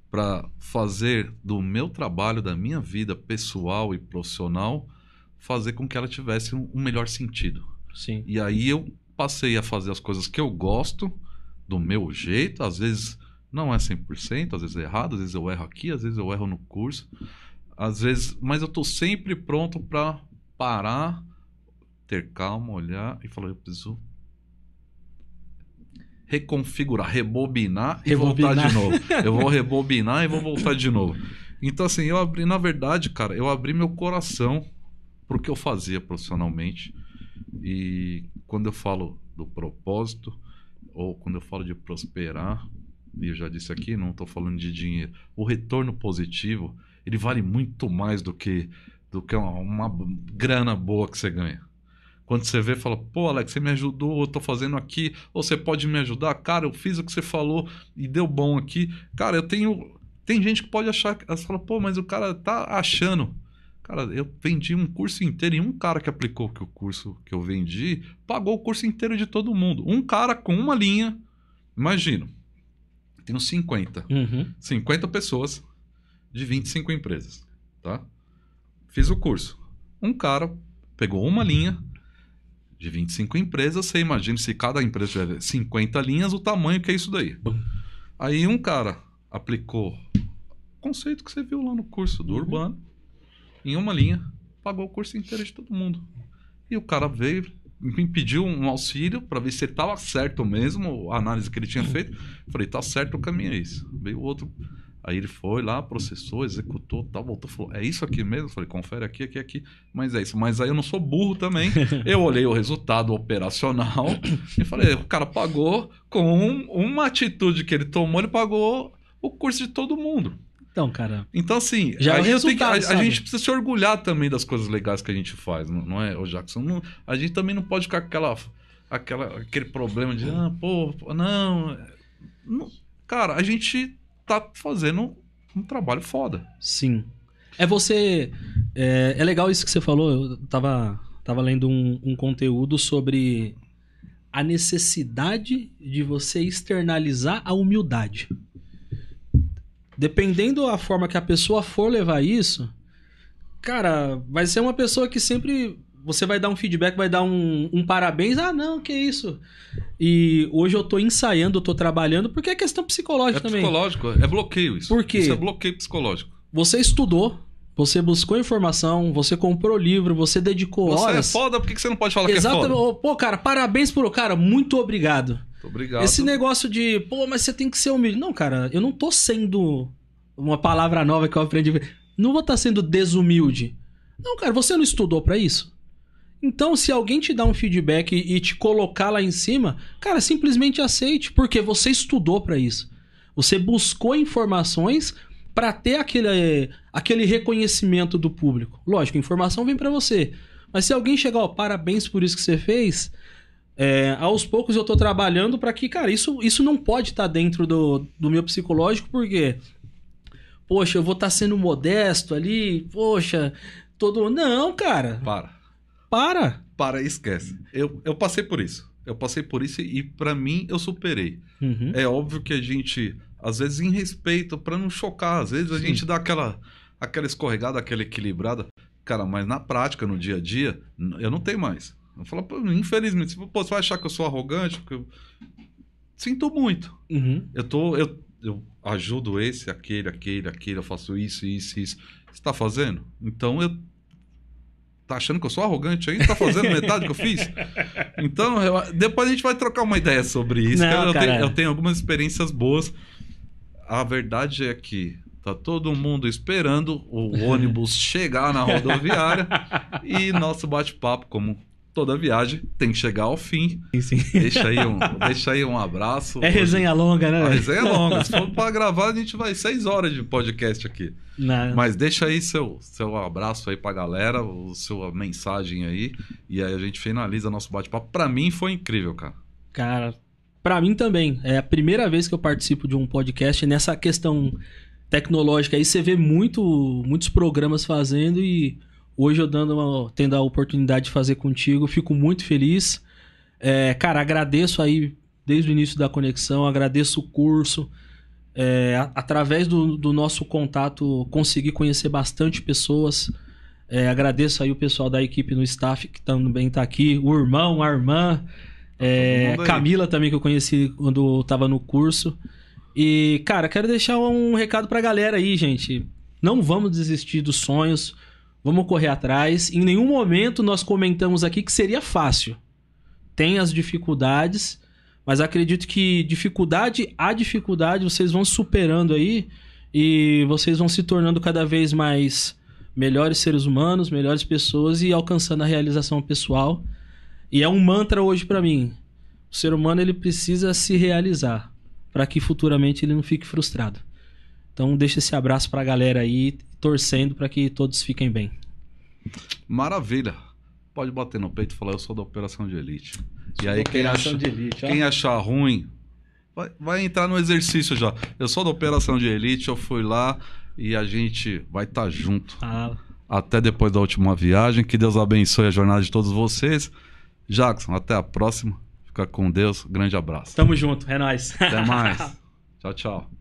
para fazer do meu trabalho, da minha vida pessoal e profissional, fazer com que ela tivesse um melhor sentido. Sim. E aí eu passei a fazer as coisas que eu gosto, do meu jeito. Às vezes não é 100%, às vezes é errado, às vezes eu erro aqui, às vezes eu erro no curso. Às vezes, mas eu tô sempre pronto para parar, ter calma, olhar e falar, eu preciso reconfigurar, rebobinar e voltar de novo. Eu vou rebobinar e vou voltar de novo. Então assim, na verdade, cara, eu abri meu coração pro que eu fazia profissionalmente. E quando eu falo do propósito, ou quando eu falo de prosperar, e eu já disse aqui, não estou falando de dinheiro, o retorno positivo, ele vale muito mais do que uma grana boa que você ganha. Quando você vê, fala, pô, Alex, você me ajudou, eu tô fazendo aqui, ou você pode me ajudar? Cara, eu fiz o que você falou e deu bom aqui. Cara, tem gente que pode achar, você fala, pô, mas o cara tá achando. Cara, eu vendi um curso inteiro e um cara que aplicou o curso que eu vendi pagou o curso inteiro de todo mundo. Um cara com uma linha, imagina, tenho 50. 50 pessoas de 25 empresas, tá? Fiz o curso. Um cara pegou uma linha de 25 empresas, você imagina se cada empresa tiver 50 linhas, o tamanho que é isso daí. Aí um cara aplicou o conceito que você viu lá no curso do Urbano, em uma linha, pagou o curso inteiro de todo mundo. E o cara veio, me pediu um auxílio para ver se ele estava certo mesmo, a análise que ele tinha feito. Eu falei, tá certo, o caminho é isso. Veio o outro, aí ele foi lá, processou, executou, tal, voltou, falou, é isso aqui mesmo? Eu falei, confere aqui, aqui, aqui, mas é isso. Mas aí eu não sou burro também, eu olhei o resultado operacional e falei, o cara pagou com uma atitude que ele tomou, ele pagou o curso de todo mundo. Então, cara... Então, assim, já a gente precisa se orgulhar também das coisas legais que a gente faz, não é, ô Jackson? A gente também não pode ficar com aquele problema de, não... Cara, a gente tá fazendo um trabalho foda. Sim. É legal isso que você falou, eu tava lendo um conteúdo sobre a necessidade de você externalizar a humildade. Dependendo da forma que a pessoa for levar isso, cara, vai ser uma pessoa que sempre você vai dar um feedback, vai dar um parabéns. Ah, não, que isso? E hoje eu tô ensaiando, eu tô trabalhando, porque é questão psicológica também. É psicológico, é bloqueio isso. Por quê? Isso é bloqueio psicológico. Você estudou, Você buscou informação, você comprou livro, você dedicou Você horas. é foda, por que você não pode falar que é Exatamente. foda? Pô, cara, parabéns por... Cara, muito obrigado. Muito obrigado. Esse negócio de, pô, mas você tem que ser humilde. Não, cara, eu não tô sendo uma palavra nova que eu aprendi. Não vou estar sendo desumilde. Não, cara, você não estudou pra isso? Então, se alguém te dá um feedback e te colocar lá em cima, cara, simplesmente aceite, porque você estudou pra isso. Você buscou informações pra ter aquele reconhecimento do público. Lógico, a informação vem pra você. Mas se alguém chegar, ó, parabéns por isso que você fez, aos poucos eu tô trabalhando pra que, cara, isso não pode estar dentro do meu psicológico, porque, poxa, eu vou estar sendo modesto ali, poxa, todo... Não, cara. Para e esquece. Eu passei por isso. E pra mim eu superei. Uhum. É óbvio que a gente, às vezes em respeito, pra não chocar, às vezes a gente dá aquela escorregada, aquela equilibrada. Cara, mas na prática, no dia a dia, eu não tenho mais. Eu falo, pô, infelizmente, você vai achar que eu sou arrogante? Porque eu sinto muito. Uhum. Eu ajudo aquele, eu faço isso. Você tá fazendo? Então tá achando que eu sou arrogante ainda? Tá fazendo metade do que eu fiz? Então, depois a gente vai trocar uma ideia sobre isso. Não, eu tenho algumas experiências boas. A verdade é que tá todo mundo esperando o ônibus chegar na rodoviária e nosso bate-papo, como toda viagem, tem que chegar ao fim. Sim. Deixa aí um abraço. É resenha longa, né? A resenha é longa. Se for pra gravar, a gente vai 6 horas de podcast aqui. Não. Mas deixa aí seu abraço aí pra galera, sua mensagem aí. E aí a gente finaliza nosso bate-papo. Pra mim foi incrível, cara. Cara, pra mim também. É a primeira vez que eu participo de um podcast nessa questão tecnológica. Aí você vê muitos programas fazendo e hoje eu tendo a oportunidade de fazer contigo, fico muito feliz. Cara, agradeço aí desde o início da conexão, agradeço o curso. Através do nosso contato, consegui conhecer bastante pessoas. Agradeço aí o pessoal da equipe no staff que também tá aqui, o irmão, a irmã, Camila também, que eu conheci quando eu tava no curso. E, cara, quero deixar um recado pra galera aí, gente. Não vamos desistir dos sonhos, vamos correr atrás. Em nenhum momento nós comentamos aqui que seria fácil. Tem as dificuldades, mas acredito que dificuldade a dificuldade vocês vão superando aí e vocês vão se tornando cada vez mais melhores seres humanos, melhores pessoas e alcançando a realização pessoal. E é um mantra hoje pra mim. O ser humano ele precisa se realizar para que futuramente ele não fique frustrado. Então deixa esse abraço pra galera aí, torcendo para que todos fiquem bem. Maravilha. Pode bater no peito e falar, eu sou da Operação de Elite. E aí quem achar ruim, vai entrar no exercício já. Eu sou da Operação de Elite, eu fui lá e a gente vai estar junto. Até depois da última viagem. Que Deus abençoe a jornada de todos vocês. Jackson, até a próxima. Fica com Deus. Grande abraço. Tamo junto, é nóis. Até mais. Tchau, tchau.